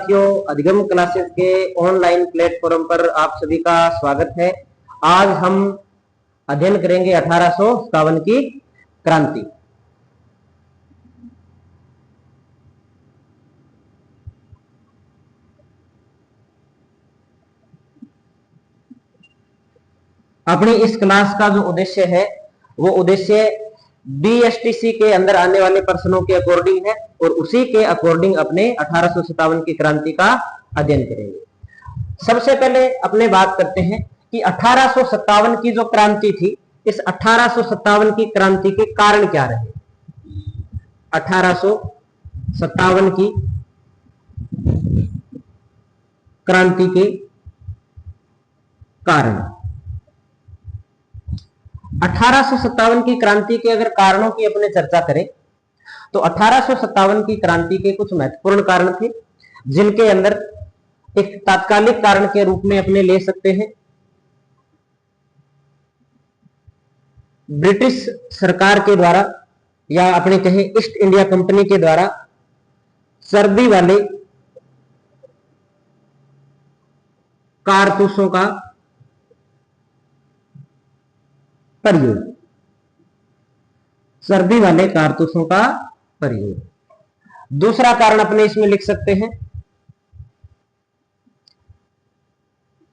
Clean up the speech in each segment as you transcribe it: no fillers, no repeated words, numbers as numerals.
साथियों, अधिगम क्लासेस के ऑनलाइन प्लेटफॉर्म पर आप सभी का स्वागत है। आज हम अध्ययन करेंगे 1857 की क्रांति। अपनी इस क्लास का जो उद्देश्य है वो उद्देश्य बीएसटीसी के अंदर आने वाले प्रश्नों के अकॉर्डिंग है और उसी के अकॉर्डिंग अपने 1857 की क्रांति का अध्ययन करेंगे। सबसे पहले अपने बात करते हैं कि 1857 की जो क्रांति थी, इस 1857 की क्रांति के कारण क्या रहे। 1857 की क्रांति के कारण, 1857 की क्रांति के अगर कारणों की अपने चर्चा करें तो 1857 की क्रांति के कुछ महत्वपूर्ण कारण थे, जिनके अंदर एक तात्कालिक कारण के रूप में अपने ले सकते हैं ब्रिटिश सरकार के द्वारा या अपने कहें ईस्ट इंडिया कंपनी के द्वारा चर्बी वाले कारतूसों का प्रयोग, चर्बी वाले कारतूसों का प्रयोग। दूसरा कारण अपने इसमें लिख सकते हैं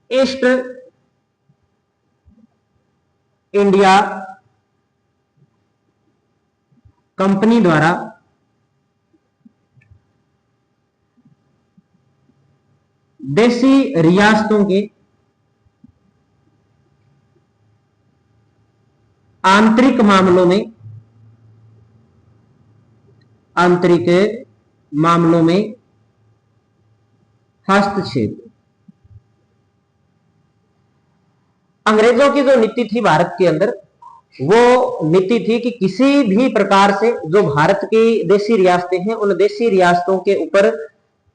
ईस्ट इंडिया कंपनी द्वारा देसी रियासतों के आंतरिक मामलों में हस्तक्षेप। अंग्रेजों की जो नीति थी भारत के अंदर, वो नीति थी कि किसी भी प्रकार से जो भारत की देशी रियासतें हैं, उन देशी रियासतों के ऊपर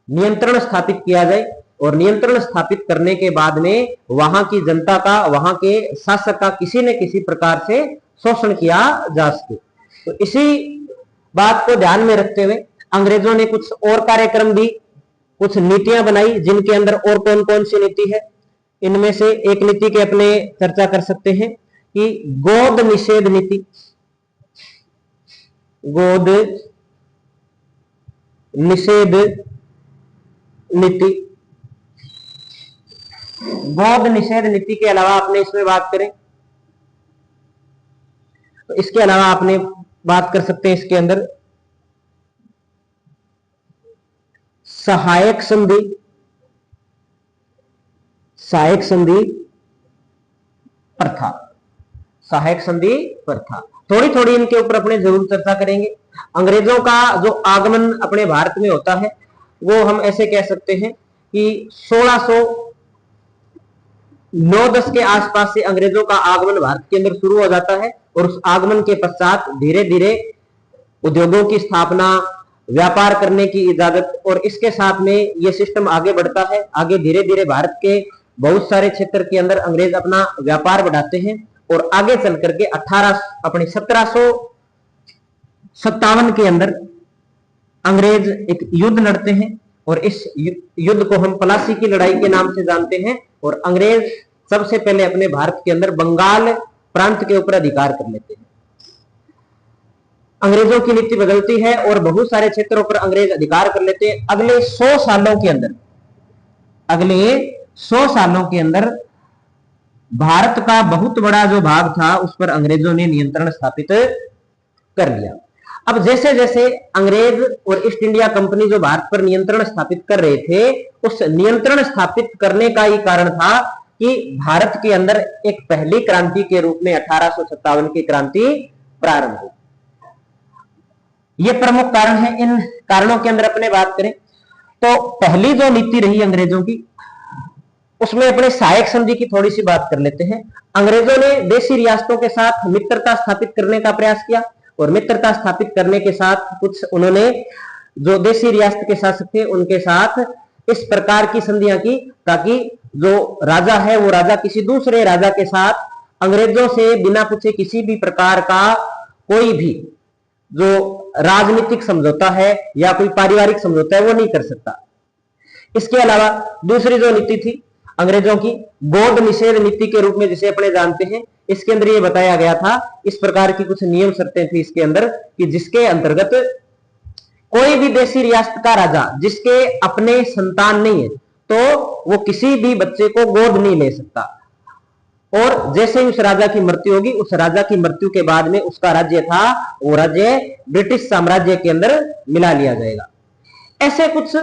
नियंत्रण स्थापित किया जाए और नियंत्रण स्थापित करने के बाद में वहां की जनता का, वहां के शासक का किसी न किसी प्रकार से शोषण किया जा सके। तो इसी बात को ध्यान में रखते हुए अंग्रेजों ने कुछ और कार्यक्रम भी, कुछ नीतियां बनाई, जिनके अंदर और कौन कौन सी नीति है। इनमें से एक नीति के अपने चर्चा कर सकते हैं कि गोद निषेध नीति। गोद निषेध नीति, गोद निषेध नीति के अलावा आपने इसमें बात करें तो इसके अलावा आपने बात कर सकते हैं इसके अंदर सहायक संधि, सहायक संधि प्रथा, सहायक संधि प्रथा। थोड़ी थोड़ी इनके ऊपर अपने जरूर चर्चा करेंगे। अंग्रेजों का जो आगमन अपने भारत में होता है वो हम ऐसे कह सकते हैं कि 1609-10 के आसपास से अंग्रेजों का आगमन भारत के अंदर शुरू हो जाता है और उस आगमन के पश्चात धीरे धीरे उद्योगों की स्थापना, व्यापार करने की इजाजत, और इसके साथ में यह सिस्टम आगे बढ़ता है। आगे धीरे धीरे भारत के बहुत सारे क्षेत्र के अंदर अंग्रेज अपना व्यापार बढ़ाते हैं और आगे चल करके 1757 के अंदर अंग्रेज एक युद्ध लड़ते हैं और इस युद्ध को हम प्लासी की लड़ाई के नाम से जानते हैं। और अंग्रेज सबसे पहले अपने भारत के अंदर बंगाल प्रांत के ऊपर अधिकार कर लेते हैं। अंग्रेजों की नीति बदलती है और बहुत सारे क्षेत्रों पर अंग्रेज अधिकार कर लेते हैं। अगले 100 सालों के अंदर भारत का बहुत बड़ा जो भाग था उस पर अंग्रेजों ने नियंत्रण स्थापित कर लिया। अब जैसे जैसे अंग्रेज और ईस्ट इंडिया कंपनी जो भारत पर नियंत्रण स्थापित कर रहे थे, उस नियंत्रण स्थापित करने का ही कारण था कि भारत के अंदर एक पहली क्रांति के रूप में 1857 की क्रांति प्रारंभ हुई। ये प्रमुख कारण है। इन कारणों के अंदर अपने बात करें तो पहली जो नीति रही अंग्रेजों की, उसमें अपने सहायक संधि की थोड़ी सी बात कर लेते हैं। अंग्रेजों ने देशी रियासतों के साथ मित्रता स्थापित करने का प्रयास किया और मित्रता स्थापित करने के साथ कुछ उन्होंने जो देशी रियासत के शासक थे उनके साथ इस प्रकार की संधियां की ताकि जो राजा है वो राजा किसी दूसरे राजा के साथ अंग्रेजों से बिना पूछे किसी भी प्रकार का कोई भी जो राजनीतिक समझौता है या कोई पारिवारिक समझौता है वो नहीं कर सकता। इसके अलावा दूसरी जो नीति थी अंग्रेजों की, गोद निषेध नीति के रूप में जिसे अपने जानते हैं, इसके अंदर ये बताया गया था, इस प्रकार की कुछ नियम शर्तें थी इसके अंदर कि जिसके अंतर्गत कोई भी देशी रियासत का राजा जिसके अपने संतान नहीं है तो वो किसी भी बच्चे को गोद नहीं ले सकता, और जैसे ही उस राजा की मृत्यु होगी, उस राजा की मृत्यु के बाद में उसका राज्य था वो राज्य ब्रिटिश साम्राज्य के अंदर मिला लिया जाएगा। ऐसे कुछ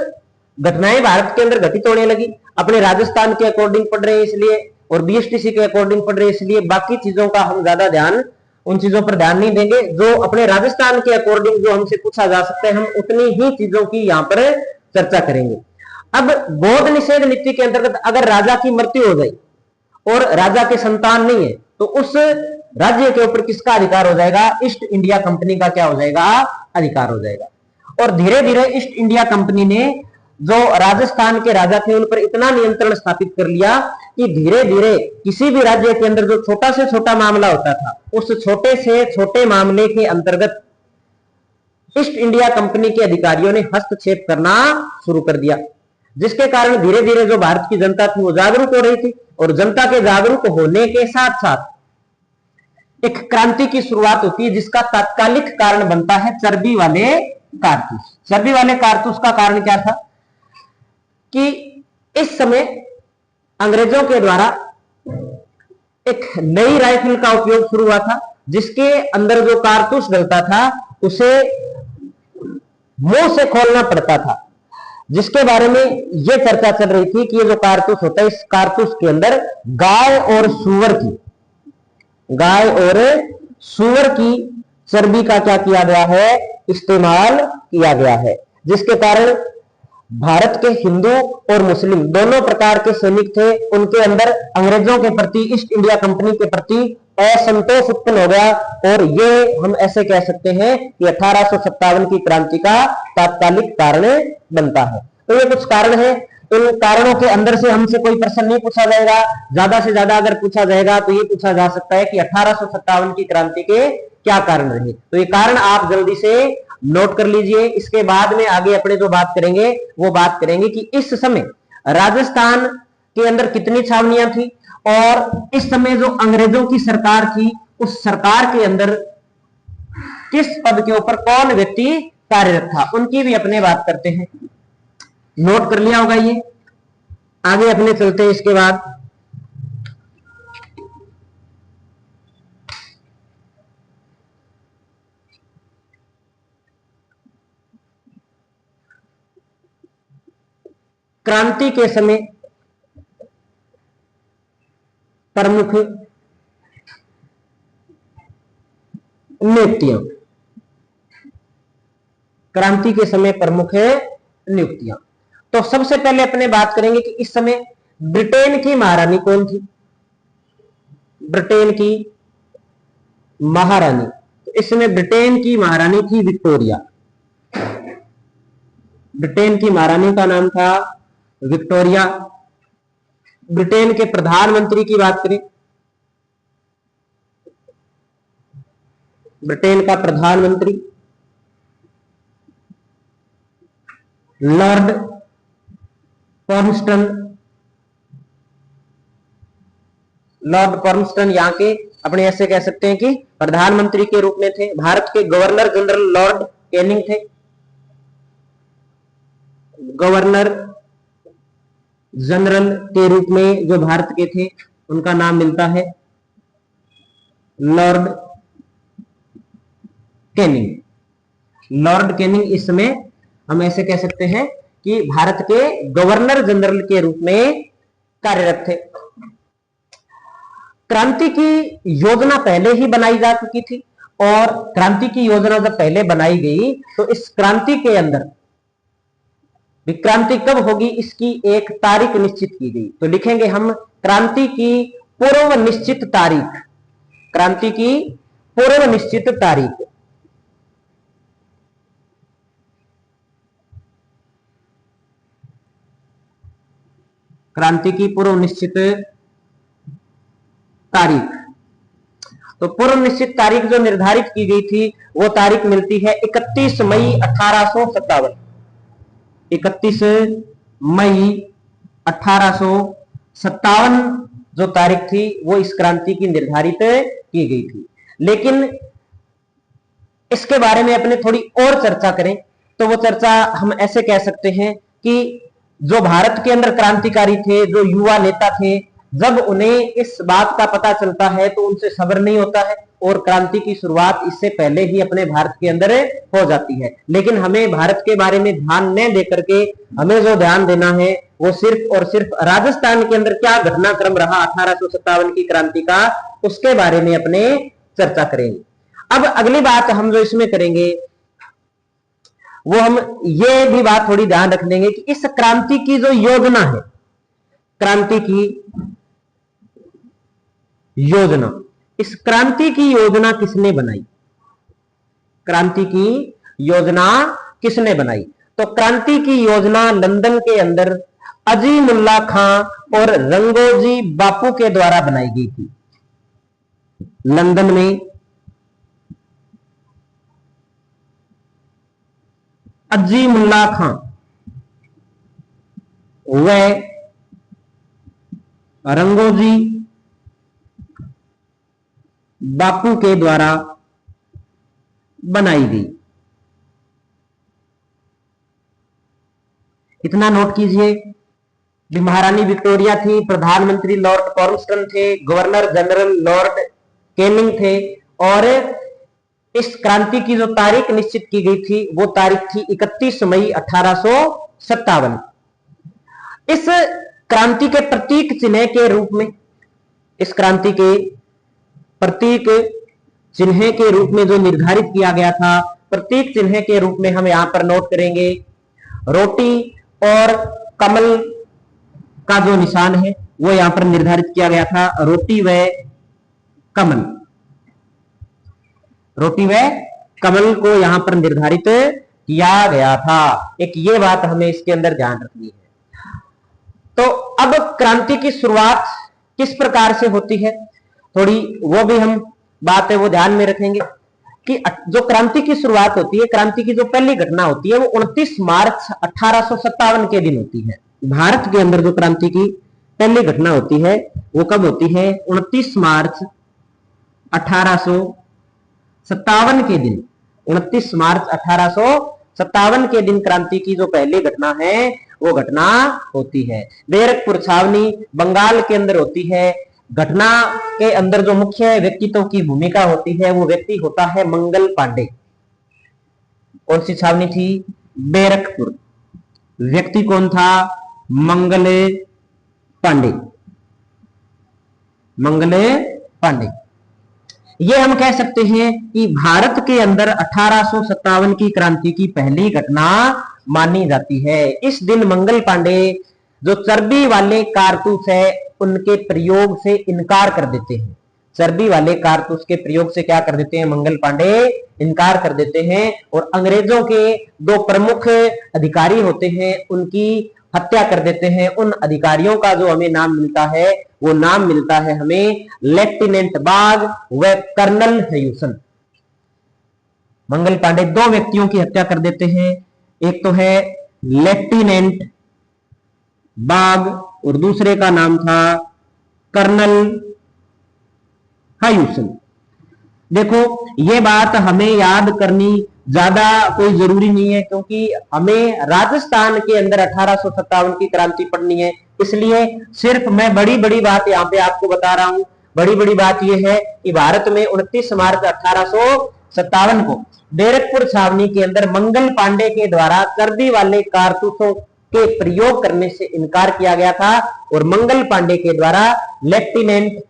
घटनाएं भारत के अंदर घटित होने लगी। अपने राजस्थान के अकॉर्डिंग पढ़ रहे हैं इसलिए, और बीएसटीसी के अकॉर्डिंग पढ़ रहे हैं इसलिए, बाकी चीजों का हम ज्यादा ध्यान, उन चीजों पर ध्यान नहीं देंगे। जो अपने राजस्थान के अकॉर्डिंग जो हमसे पूछा जा सकता है, हम उतनी ही चीजों की यहाँ पर चर्चा करेंगे। अब गोद निषेध नीति के अंतर्गत अगर राजा की मृत्यु हो गई और राजा के संतान नहीं है तो उस राज्य के ऊपर किसका अधिकार हो जाएगा? ईस्ट इंडिया कंपनी का क्या हो जाएगा? अधिकार हो जाएगा। और धीरे धीरे ईस्ट इंडिया कंपनी ने जो राजस्थान के राजा थे उन पर इतना नियंत्रण स्थापित कर लिया कि धीरे धीरे किसी भी राज्य के अंदर जो छोटा से छोटा मामला होता था, उस छोटे से छोटे मामले के अंतर्गत ईस्ट इंडिया कंपनी के अधिकारियों ने हस्तक्षेप करना शुरू कर दिया, जिसके कारण धीरे धीरे जो भारत की जनता थी वो जागरूक हो रही थी, और जनता के जागरूक होने के साथ साथ एक क्रांति की शुरुआत होती है, जिसका तात्कालिक कारण बनता है चर्बी वाले कारतूस। चर्बी वाले कारतूस का कारण क्या था कि इस समय अंग्रेजों के द्वारा एक नई राइफल का उपयोग शुरू हुआ था, जिसके अंदर जो कारतूस डलता था उसे मुंह से खोलना पड़ता था, जिसके बारे में यह चर्चा चल रही थी कि ये जो कारतूस होता है, इस कारतूस के अंदर गाय और सूअर की चर्बी का क्या किया गया है? इस्तेमाल किया गया है, जिसके कारण भारत के हिंदू और मुस्लिम दोनों प्रकार के सैनिक थे, उनके अंदर अंग्रेजों के प्रति, ईस्ट इंडिया कंपनी के प्रति असंतोष उत्पन्न हो गया। और ये हम ऐसे कह सकते हैं कि 1857 की क्रांति का तात्कालिक कारण बनता है। तो ये कुछ कारण है, इन कारणों के अंदर से हमसे कोई प्रश्न नहीं पूछा जाएगा, ज्यादा से ज्यादा अगर पूछा जाएगा तो ये पूछा जा सकता है कि 1857 की क्रांति के क्या कारण रहे। तो ये कारण आप जल्दी से नोट कर लीजिए। इसके बाद में आगे अपने जो बात करेंगे वो बात करेंगे कि इस समय राजस्थान के अंदर कितनी छावनियां थी, और इस समय जो अंग्रेजों की सरकार थी उस सरकार के अंदर किस पद के ऊपर कौन व्यक्ति कार्यरत था, उनकी भी अपने बात करते हैं। नोट कर लिया होगा ये, आगे अपने चलते हैं। इसके बाद क्रांति के समय प्रमुख नियुक्तियां, क्रांति के समय प्रमुख नियुक्तियां। तो सबसे पहले अपने बात करेंगे कि इस समय ब्रिटेन की महारानी कौन थी? ब्रिटेन की महारानी, तो इस समय ब्रिटेन की महारानी थी विक्टोरिया। ब्रिटेन की महारानी का नाम था विक्टोरिया। ब्रिटेन के प्रधानमंत्री की बात करें, ब्रिटेन का प्रधानमंत्री लॉर्ड पॉर्मस्टन। लॉर्ड पॉर्मस्टन यहाँ के अपने ऐसे कह सकते हैं कि प्रधानमंत्री के रूप में थे। भारत के गवर्नर जनरल लॉर्ड कैनिंग थे। गवर्नर जनरल के रूप में जो भारत के थे उनका नाम मिलता है लॉर्ड कैनिंग। लॉर्ड कैनिंग इस समय हम ऐसे कह सकते हैं कि भारत के गवर्नर जनरल के रूप में कार्यरत थे। क्रांति की योजना पहले ही बनाई जा चुकी थी, और क्रांति की योजना जब पहले बनाई गई तो इस क्रांति के अंदर क्रांति कब होगी इसकी एक तारीख निश्चित की गई। तो लिखेंगे हम क्रांति की पूर्व निश्चित तारीख, क्रांति की पूर्व निश्चित तारीख। क्रांति की पूर्व निश्चित तारीख। तो पूर्व निश्चित तारीख जो निर्धारित की गई थी वो तारीख मिलती है 31 मई 1857। 31 मई 1857 जो तारीख थी वो इस क्रांति की निर्धारित की गई थी। लेकिन इसके बारे में अपने थोड़ी और चर्चा करें तो वो चर्चा हम ऐसे कह सकते हैं कि जो भारत के अंदर क्रांतिकारी थे, जो युवा नेता थे, जब उन्हें इस बात का पता चलता है तो उनसे सब्र नहीं होता है और क्रांति की शुरुआत इससे पहले ही अपने भारत के अंदर हो जाती है। लेकिन हमें भारत के बारे में ध्यान न दे करके हमें जो ध्यान देना है वो सिर्फ और सिर्फ राजस्थान के अंदर क्या घटनाक्रम रहा 1857 की क्रांति का, उसके बारे में अपने चर्चा करेंगे। अब अगली बात हम जो इसमें करेंगे वो हम ये भी बात थोड़ी ध्यान रख लेंगे कि इस क्रांति की जो योजना है, क्रांति की योजना, इस क्रांति की योजना किसने बनाई? क्रांति की योजना किसने बनाई? तो क्रांति की योजना लंदन के अंदर अजीमुल्ला खां और रंगोजी बापू के द्वारा बनाई गई थी। लंदन में अजीमुल्ला खां व रंगोजी बापू के द्वारा बनाई गई। इतना नोट कीजिए। महारानी विक्टोरिया थी, प्रधानमंत्री लॉर्ड कॉर्नस्टन थे, गवर्नर जनरल लॉर्ड कैनिंग थे और इस क्रांति की जो तारीख निश्चित की गई थी वो तारीख थी 31 मई 1857। इस क्रांति के प्रतीक चिन्ह के रूप में, इस क्रांति के प्रतीक चिन्ह के रूप में जो निर्धारित किया गया था, प्रतीक चिन्ह के रूप में हम यहां पर नोट करेंगे रोटी और कमल का जो निशान है वो यहां पर निर्धारित किया गया था। रोटी व कमल, रोटी व कमल को यहां पर निर्धारित किया गया था। एक ये बात हमें इसके अंदर ध्यान रखनी है। तो अब क्रांति की शुरुआत किस प्रकार से होती है, थोड़ी वो भी हम बात है वो ध्यान में रखेंगे कि जो क्रांति की शुरुआत होती है, क्रांति की जो पहली घटना होती है वो 29 मार्च 1857 के दिन होती है। भारत के अंदर जो क्रांति की पहली घटना होती है वो कब होती है? 29 मार्च 1857 के दिन। 29 मार्च 1857 के दिन क्रांति की जो पहली घटना है वो घटना होती है। बैरकपुर छावनी बंगाल के अंदर होती है। घटना के अंदर जो मुख्य व्यक्तित्व की भूमिका होती है वो व्यक्ति होता है मंगल पांडे। कौन सी छावनी थी? बैरकपुर। व्यक्ति कौन था? मंगल पांडे। मंगल पांडे। ये हम कह सकते हैं कि भारत के अंदर 1857 की क्रांति की पहली घटना मानी जाती है। इस दिन मंगल पांडे जो चर्बी वाले कारतूस है उनके प्रयोग से इनकार कर देते हैं। चर्बी वाले कारतूस के प्रयोग से क्या कर देते हैं? मंगल पांडे इनकार कर देते हैं और अंग्रेजों के दो प्रमुख अधिकारी होते हैं उनकी हत्या कर देते हैं। उन अधिकारियों का जो हमें नाम मिलता है वो नाम मिलता है हमें लेफ्टिनेंट बाग व कर्नल ह्यूसन। मंगल पांडे दो व्यक्तियों की हत्या कर देते हैं, एक तो है लेफ्टिनेंट बाग और दूसरे का नाम था कर्नल ह्यूसन। देखो ये बात हमें याद करनी ज्यादा कोई जरूरी नहीं है क्योंकि हमें राजस्थान के अंदर 1857 की क्रांति पढ़नी है, इसलिए सिर्फ मैं बड़ी बड़ी बात यहां पे आपको बता रहा हूं। बड़ी बड़ी बात यह है कि भारत में 29 मार्च 1857 को बैरकपुर छावनी के अंदर मंगल पांडे के द्वारा चर्बी वाले कारतूसों के प्रयोग करने से इनकार किया गया था और मंगल पांडे के द्वारा लेफ्टिनेंट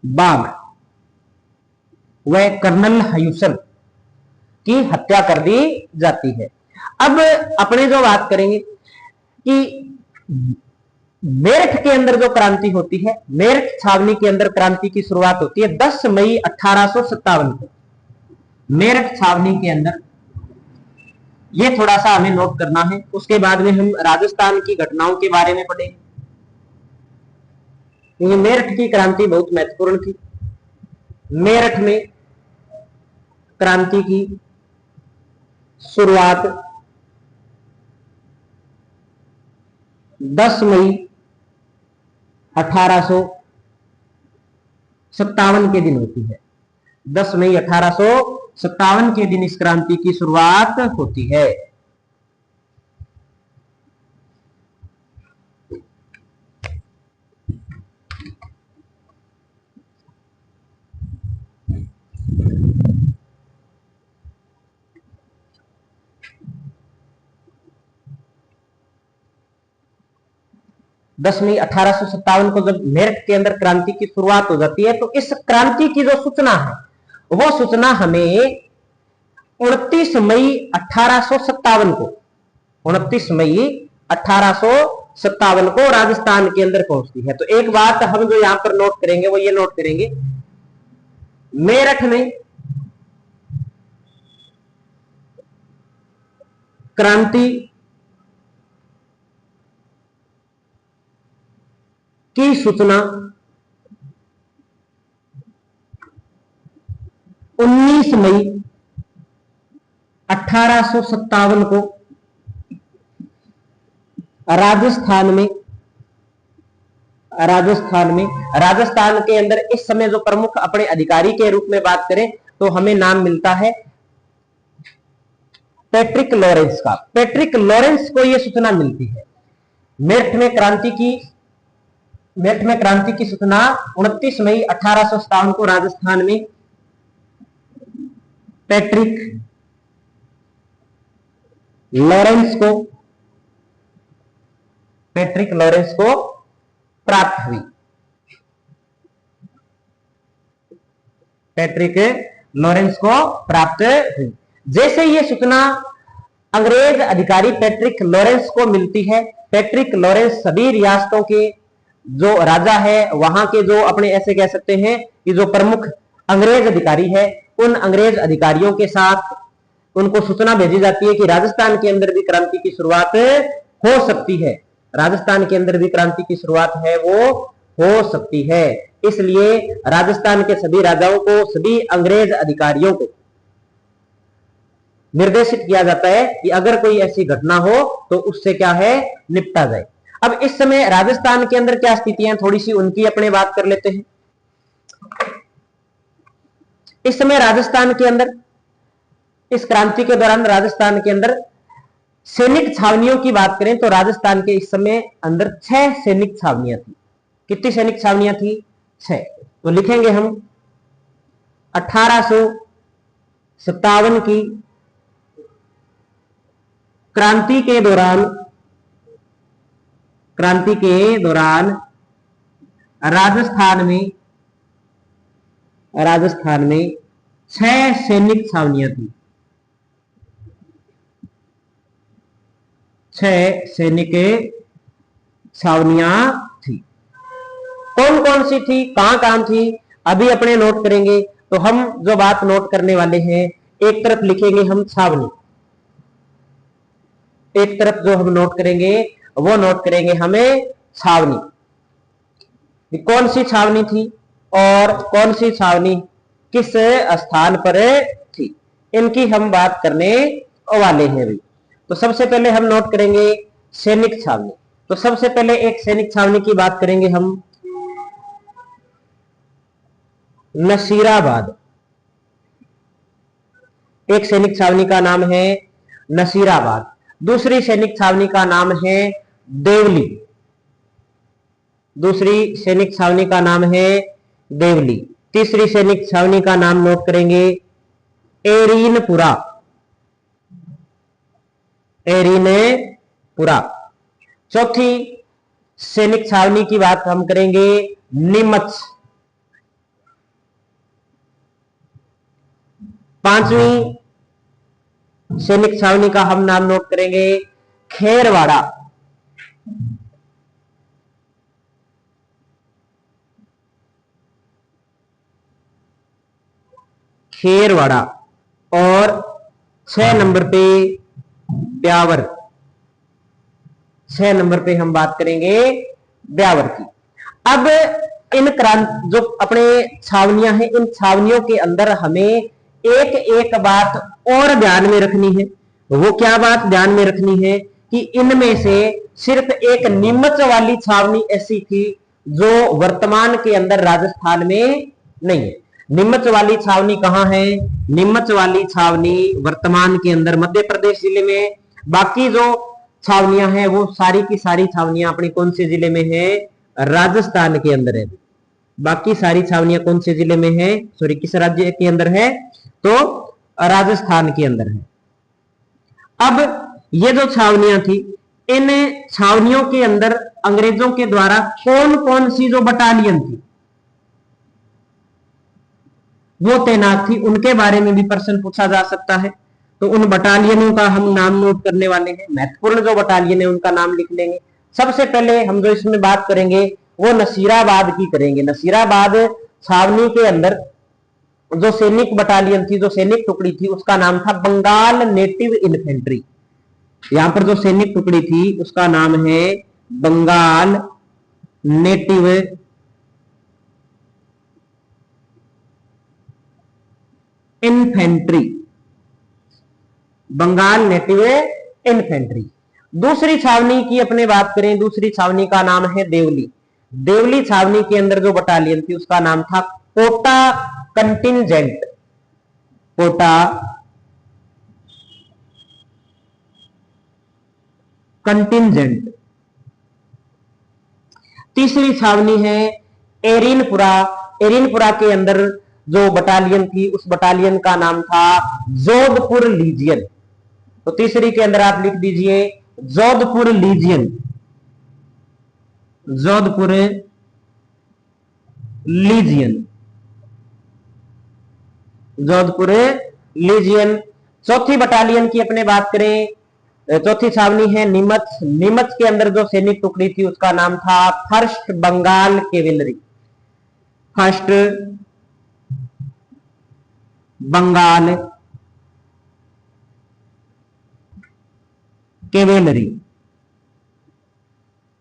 बाग व कर्नल ह्यूसन की हत्या कर दी जाती है। अब अपने जो बात करेंगे कि मेरठ के अंदर जो क्रांति होती है, मेरठ छावनी के अंदर क्रांति की शुरुआत होती है 10 मई 1857 को। मेरठ छावनी के अंदर ये थोड़ा सा हमें नोट करना है, उसके बाद में हम राजस्थान की घटनाओं के बारे में पढ़ेंगे। क्योंकि मेरठ की क्रांति बहुत महत्वपूर्ण थी। मेरठ में क्रांति की शुरुआत 10 मई 1857 के दिन होती है। 10 मई 1857 के दिन इस क्रांति की शुरुआत होती है। दस मई 1857 को जब मेरठ के अंदर क्रांति की शुरुआत हो जाती है, तो इस क्रांति की जो सूचना है वो सूचना हमें 29 मई 1857 को 29 मई 1857 को राजस्थान के अंदर पहुंचती है। तो एक बात हम जो यहां पर नोट करेंगे वो ये नोट करेंगे, मेरठ में क्रांति की सूचना 19 मई 1857 को राजस्थान के अंदर इस समय जो प्रमुख अपने अधिकारी के रूप में बात करें तो हमें नाम मिलता है पैट्रिक लॉरेंस का। पैट्रिक लॉरेंस को यह सूचना मिलती है। मेरठ में क्रांति की सूचना 29 मई 1857 को राजस्थान में पैट्रिक लॉरेंस को प्राप्त हुई। पैट्रिक लॉरेंस को प्राप्त हुई। जैसे ये सूचना अंग्रेज अधिकारी पैट्रिक लॉरेंस को मिलती है, पैट्रिक लॉरेंस सभी रियासतों के जो राजा है वहां के जो अपने ऐसे कह सकते हैं कि जो प्रमुख अंग्रेज अधिकारी है, उन अंग्रेज अधिकारियों के साथ उनको सूचना भेजी जाती है कि राजस्थान के अंदर भी क्रांति की शुरुआत हो सकती है। राजस्थान के अंदर भी क्रांति की शुरुआत है वो हो सकती है। इसलिए राजस्थान के सभी राजाओं को, सभी अंग्रेज अधिकारियों को निर्देशित किया जाता है कि अगर कोई ऐसी घटना हो तो उससे क्या है, निपटा जाए। अब इस समय राजस्थान के अंदर क्या स्थितियां थोड़ी सी उनकी अपने बात कर लेते हैं। इस समय राजस्थान के अंदर इस क्रांति के दौरान राजस्थान के अंदर सैनिक छावनियों की बात करें तो राजस्थान के इस समय अंदर 6 सैनिक छावनियां थी। कितनी सैनिक छावनियां थी? 6। तो लिखेंगे हम 1857 की क्रांति के दौरान राजस्थान में 6 सैनिक छावनियां थी। 6 सैनिक छावनियां थी। कौन कौन सी थी, कहां थी, अभी अपने नोट करेंगे। तो हम जो बात नोट करने वाले हैं, एक तरफ लिखेंगे हम छावनी, एक तरफ जो हम नोट करेंगे वो नोट करेंगे हमें छावनी। कौन सी छावनी थी और कौन सी छावनी किस स्थान पर थी, इनकी हम बात करने वाले हैं अभी। तो सबसे पहले हम नोट करेंगे सैनिक छावनी। तो सबसे पहले एक सैनिक छावनी की बात करेंगे हम, नसीराबाद। एक सैनिक छावनी का नाम है नसीराबाद। दूसरी सैनिक छावनी का नाम है देवली। दूसरी सैनिक छावनी का नाम है देवली। तीसरी सैनिक छावनी का नाम नोट करेंगे एरीनपुरा। एरीनपुरा। चौथी सैनिक छावनी की बात हम करेंगे नीमच। पांचवी सैनिक छावनी का हम नाम नोट करेंगे खेरवाड़ा। खेरवाड़ा। और 6 नंबर पे ब्यावर। 6 नंबर पे हम बात करेंगे ब्यावर की। अब इन जो अपने छावनियां हैं, इन छावनियों के अंदर हमें एक एक बात और ध्यान में रखनी है। वो क्या बात ध्यान में रखनी है कि इनमें से सिर्फ एक नीमच वाली छावनी ऐसी थी जो वर्तमान के अंदर राजस्थान में नहीं है। नीमच वाली छावनी कहां है? नीमच वाली छावनी वर्तमान के अंदर मध्य प्रदेश जिले में। बाकी जो छावनियां हैं वो सारी की सारी छावनियां अपनी कौन से जिले में है? राजस्थान के अंदर है। बाकी सारी छावनियां कौन से जिले में है? सॉरी, किस राज्य के अंदर है? तो राजस्थान के अंदर है। अब ये जो छावनियां थी, इन छावनियों के अंदर अंग्रेजों के द्वारा कौन कौन सी जो बटालियन थी वो तैनात थी, उनके बारे में भी प्रश्न पूछा जा सकता है। तो उन बटालियनों का हम नाम नोट करने वाले हैं। महत्वपूर्ण जो बटालियन है उनका नाम लिख लेंगे। सबसे पहले हम जो इसमें बात करेंगे वो नसीराबाद की करेंगे। नसीराबाद छावनी के अंदर जो सैनिक बटालियन थी, जो सैनिक टुकड़ी थी, उसका नाम था बंगाल नेटिव इन्फेंट्री। यहां पर जो सैनिक टुकड़ी थी उसका नाम है Bengal native infantry. Bengal native infantry. दूसरी छावनी की अपने बात करें, दूसरी छावनी का नाम है देवली। देवली छावनी के अंदर जो बटालियन थी उसका नाम था कोटा कंटिंजेंट। कोटा कंटिंजेंट। तीसरी छावनी है एरिनपुरा। एरिनपुरा के अंदर जो बटालियन थी उस बटालियन का नाम था जोधपुर लीजियन। तो तीसरी के अंदर आप लिख दीजिए Jodhpur lesion. Jodhpur lesion. Jodhpur lesion. चौथी बटालियन की अपने बात करें, चौथी छावनी है नीमच। नीमच के अंदर जो सैनिक टुकड़ी थी उसका नाम था first Bengal cavalry. First Bengal cavalry.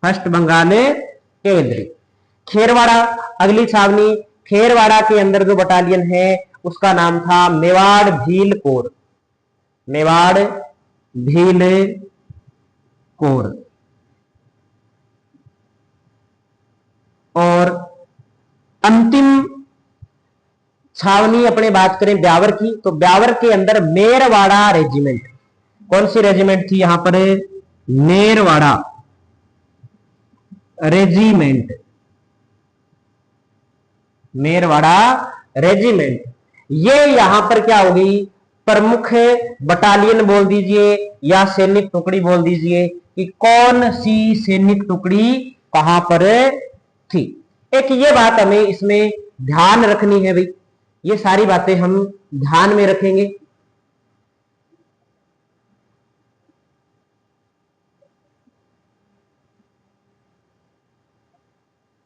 First Bengal cavalry. Kherwara अगली छावनी। खेरवाड़ा के अंदर जो बटालियन है उसका नाम था मेवाड़ भील कोर। मेवाड़ भील कोर। और अंतिम छावनी अपने बात करें ब्यावर की, तो ब्यावर के अंदर मेरवाड़ा रेजिमेंट। कौन सी रेजिमेंट थी यहां पर? मेरवाड़ा रेजिमेंट। मेरवाड़ा रेजिमेंट। ये यहां पर क्या हो गई? प्रमुख बटालियन बोल दीजिए या सैनिक टुकड़ी बोल दीजिए कि कौन सी सैनिक टुकड़ी कहां पर थी। एक ये बात हमें इसमें ध्यान रखनी है भाई, ये सारी बातें हम ध्यान में रखेंगे।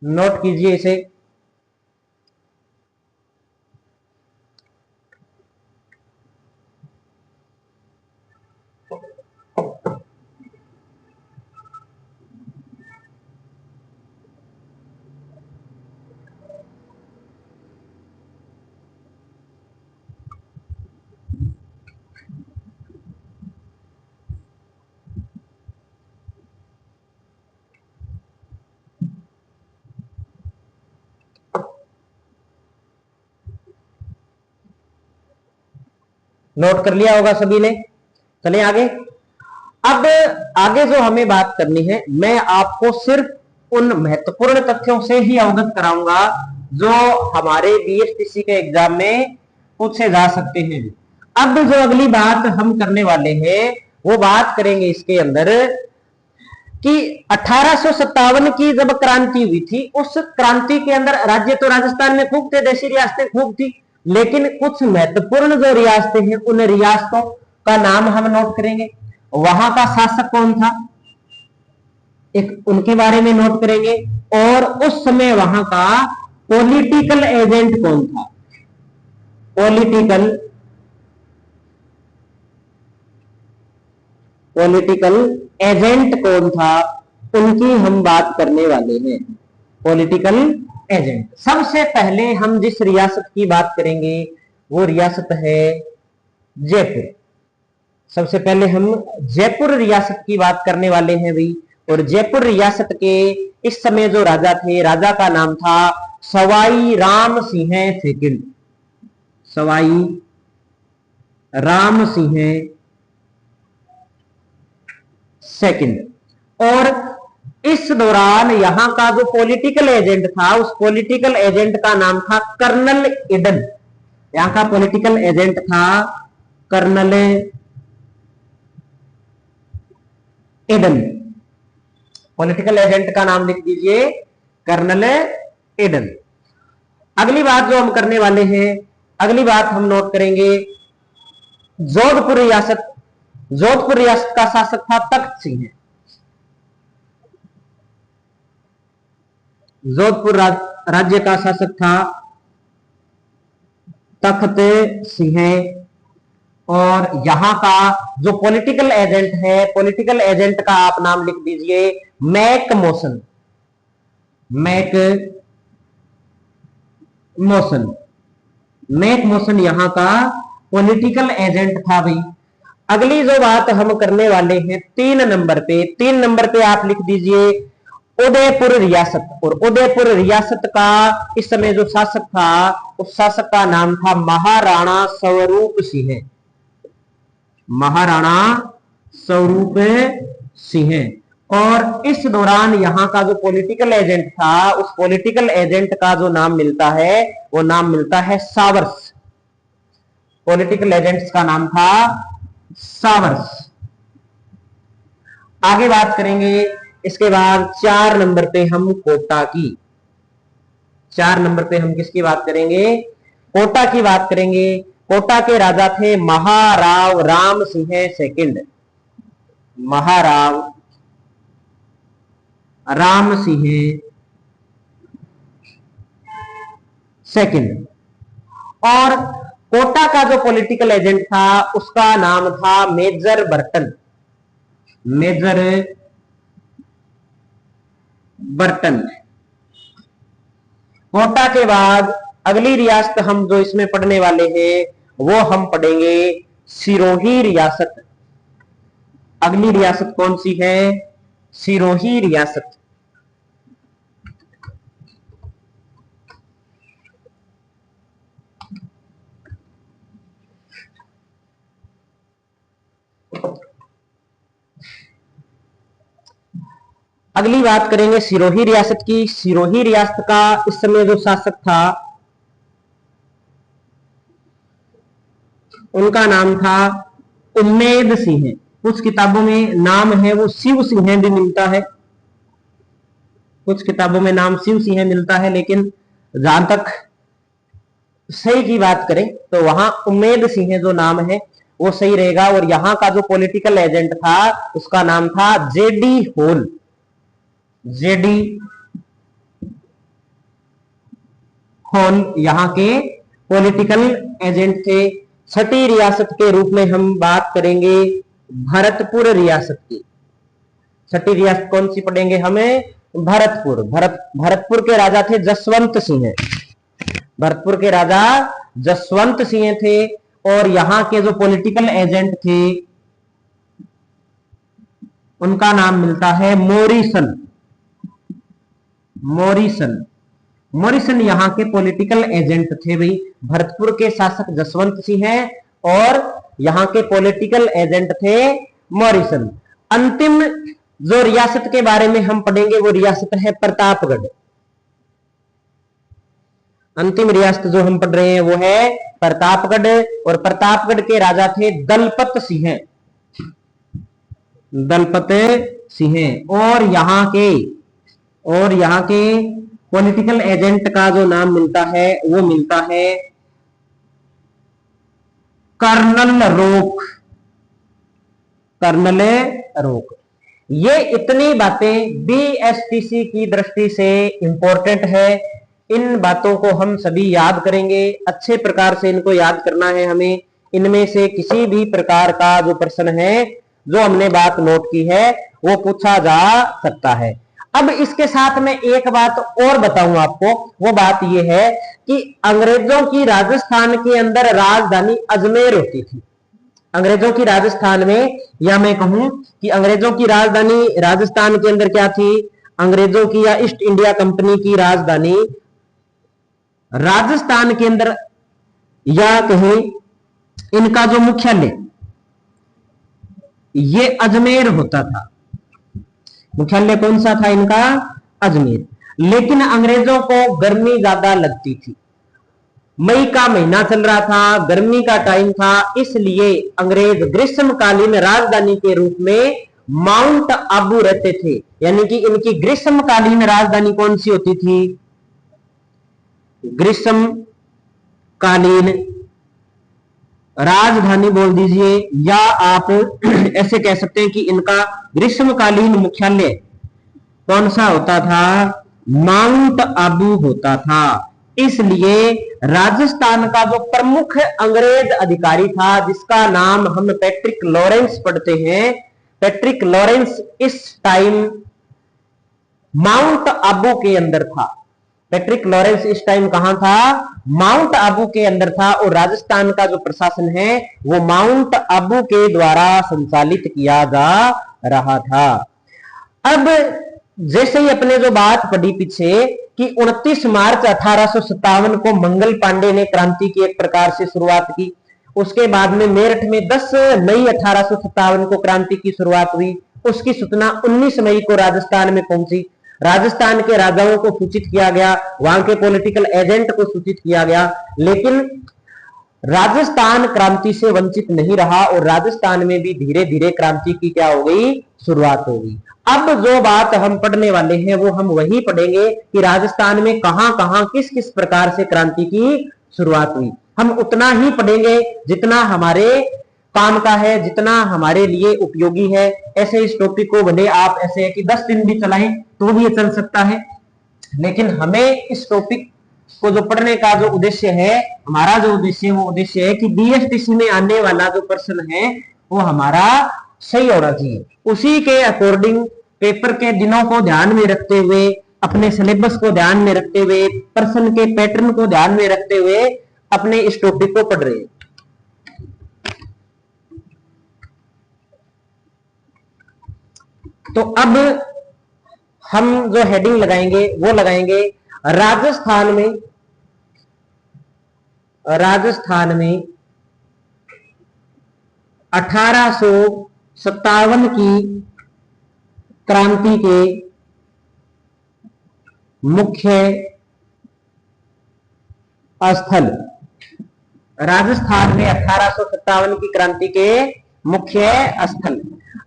नोट कीजिए इसे। नोट कर लिया होगा सभी ने। चलिए आगे। अब आगे जो हमें बात करनी है, मैं आपको सिर्फ उन महत्वपूर्ण तथ्यों से ही अवगत कराऊंगा जो हमारे बीएसटीसी के एग्जाम में पूछे जा सकते हैं। अब जो अगली बात हम करने वाले हैं वो बात करेंगे इसके अंदर कि 1857 की जब क्रांति हुई थी, उस क्रांति के अंदर राज्य तो राजस्थान में खूब थे, देशी रियासतें खूब थी, लेकिन कुछ महत्वपूर्ण जो रियासतें हैं उन रियासतों का नाम हम नोट करेंगे। वहां का शासक कौन था एक उनके बारे में नोट करेंगे, और उस समय वहां का पॉलिटिकल एजेंट कौन था। पॉलिटिकल एजेंट कौन था उनकी हम बात करने वाले हैं। Political agent. सबसे पहले हम जिस रियासत की बात करेंगे वो रियासत है जयपुर। सबसे पहले हम जयपुर रियासत की बात करने वाले हैं भाई। और जयपुर रियासत के इस समय जो राजा थे, राजा का नाम था सवाई राम सिंह सेकंड। सवाई राम सिंह सेकंड। और इस दौरान यहां का जो पॉलिटिकल एजेंट था, उस पॉलिटिकल एजेंट का नाम था कर्नल ईडन। यहां का पॉलिटिकल एजेंट था कर्नल ईडन। पॉलिटिकल एजेंट का नाम लिख दीजिए कर्नल ईडन। अगली बात जो हम करने वाले हैं, अगली बात हम नोट करेंगे जोधपुर रियासत। जोधपुर रियासत का शासक था तख्त सिंह। जोधपुर राज्य का शासक था तख्त सिंह। और यहां का जो पॉलिटिकल एजेंट है, पॉलिटिकल एजेंट का आप नाम लिख दीजिए Mack Mason. Mack Mason, Mack Mason यहां का पॉलिटिकल एजेंट था भाई। अगली जो बात हम करने वाले हैं 3 नंबर पे, 3 नंबर पे आप लिख दीजिए उदयपुर रियासत। और उदयपुर रियासत का इस समय जो शासक था, उस शासक का नाम था महाराणा स्वरूप सिंह। महाराणा स्वरूप सिंह। और इस दौरान यहां का जो पॉलिटिकल एजेंट था, उस पॉलिटिकल एजेंट का जो नाम मिलता है वो नाम मिलता है सावर्स। पॉलिटिकल एजेंट्स का नाम था सावर्स। आगे बात करेंगे इसके बाद 4 नंबर पे हम कोटा की। 4 नंबर पे हम किसकी बात करेंगे? कोटा की बात करेंगे। कोटा के राजा थे महाराव राम सिंह सेकंड। महाराव राम सिंह सेकंड। और कोटा का जो पॉलिटिकल एजेंट था उसका नाम था major Burton. Major Burton. Kota के बाद अगली रियासत हम जो इसमें पढ़ने वाले हैं वो हम पढ़ेंगे सिरोही रियासत। अगली रियासत कौन सी है? सिरोही रियासत। अगली बात करेंगे सिरोही रियासत की। सिरोही रियासत का इस समय जो शासक था उनका नाम था उम्मेद सिंह। कुछ किताबों में नाम है वो शिव सिंह भी मिलता है, कुछ किताबों में नाम शिव सिंह मिलता है, लेकिन जहां तक सही की बात करें तो वहां उम्मेद सिंह जो नाम है वो सही रहेगा। और यहां का जो पॉलिटिकल एजेंट था उसका नाम था जेडी होल। जेडी होल यहां के पॉलिटिकल एजेंट थे। छठी रियासत के रूप में हम बात करेंगे भरतपुर रियासत की। छठी रियासत कौन सी पढ़ेंगे हमें? भरतपुर। भरतपुर के राजा थे जसवंत सिंह। भरतपुर के राजा जसवंत सिंह थे। और यहां के जो पॉलिटिकल एजेंट थे उनका नाम मिलता है मोरिसन। मोरिसन। मोरिसन यहां के पॉलिटिकल एजेंट थे भाई। भरतपुर के शासक जसवंत सिंह हैं और यहां के पॉलिटिकल एजेंट थे मोरिसन। अंतिम जो रियासत के बारे में हम पढ़ेंगे वो रियासत है प्रतापगढ़। अंतिम रियासत जो हम पढ़ रहे हैं वो है प्रतापगढ़। और प्रतापगढ़ के राजा थे दलपत सिंह। दलपत सिंह। और यहां के पॉलिटिकल एजेंट का जो नाम मिलता है वो मिलता है कर्नल रोक। कर्नल रोक। ये इतनी बातें बीएसटीसी की दृष्टि से इंपॉर्टेंट है। इन बातों को हम सभी याद करेंगे, अच्छे प्रकार से इनको याद करना है हमें। इनमें से किसी भी प्रकार का जो प्रश्न है, जो हमने बात नोट की है, वो पूछा जा सकता है। अब इसके साथ में एक बात और बताऊं आपको, वो बात ये है कि अंग्रेजों की राजस्थान के अंदर राजधानी अजमेर होती थी। अंग्रेजों की राजस्थान में, या मैं कहूं कि अंग्रेजों की राजधानी राजस्थान के अंदर क्या थी, अंग्रेजों की या ईस्ट इंडिया कंपनी की राजधानी राजस्थान के अंदर, या कहें इनका जो मुख्यालय ये अजमेर होता था। मुख्यालय कौन सा था इनका, अजमेर। लेकिन अंग्रेजों को गर्मी ज्यादा लगती थी, मई का महीना चल रहा था, गर्मी का टाइम था, इसलिए अंग्रेज ग्रीष्मकालीन राजधानी के रूप में माउंट आबू रहते थे। यानी कि इनकी ग्रीष्मकालीन राजधानी कौन सी होती थी, ग्रीष्मकालीन राजधानी बोल दीजिए, या आप ऐसे कह सकते हैं कि इनका ग्रीष्मकालीन मुख्यालय कौन सा होता था, माउंट आबू होता था। इसलिए राजस्थान का जो प्रमुख अंग्रेज अधिकारी था, जिसका नाम हम पैट्रिक लॉरेंस पढ़ते हैं, पैट्रिक लॉरेंस इस टाइम माउंट आबू के अंदर था। पैट्रिक लॉरेंस इस टाइम कहां था, माउंट आबू के अंदर था। और राजस्थान का जो प्रशासन है वो माउंट आबू के द्वारा संचालित किया जा रहा था। अब जैसे ही अपने जो बात पढ़ी पीछे कि 29 मार्च 1857 को मंगल पांडे ने क्रांति की एक प्रकार से शुरुआत की, उसके बाद में मेरठ में 10 मई 1857 को क्रांति की शुरुआत हुई। उसकी सूचना 19 मई को राजस्थान में पहुंची। राजस्थान के राजाओं को सूचित किया गया, वहां के पॉलिटिकल एजेंट को सूचित किया गया, लेकिन राजस्थान क्रांति से वंचित नहीं रहा और राजस्थान में भी धीरे धीरे क्रांति की क्या हो गई, शुरुआत हो गई। अब जो बात हम पढ़ने वाले हैं वो हम वही पढ़ेंगे कि राजस्थान में कहां कहां किस किस प्रकार से क्रांति की शुरुआत हुई। हम उतना ही पढ़ेंगे जितना हमारे काम का है, जितना हमारे लिए उपयोगी है। ऐसे इस टॉपिक को भले आप ऐसे है कि 10 दिन भी चलाएं तो भी ये चल सकता है, लेकिन हमें इस टॉपिक को जो पढ़ने का जो उद्देश्य है, हमारा जो उद्देश्य है वो उद्देश्य है कि बीएसटीसी में आने वाला जो प्रश्न है वो हमारा सही होना चाहिए। उसी के अकॉर्डिंग पेपर के दिनों को ध्यान में रखते हुए, अपने सिलेबस को ध्यान में रखते हुए, प्रश्न के पैटर्न को ध्यान में रखते हुए अपने इस टॉपिक को पढ़ रहे हैं। तो अब हम जो हेडिंग लगाएंगे वो लगाएंगे राजस्थान में 1857 की क्रांति के मुख्य स्थल। राजस्थान में 1857 की क्रांति के मुख्य स्थल।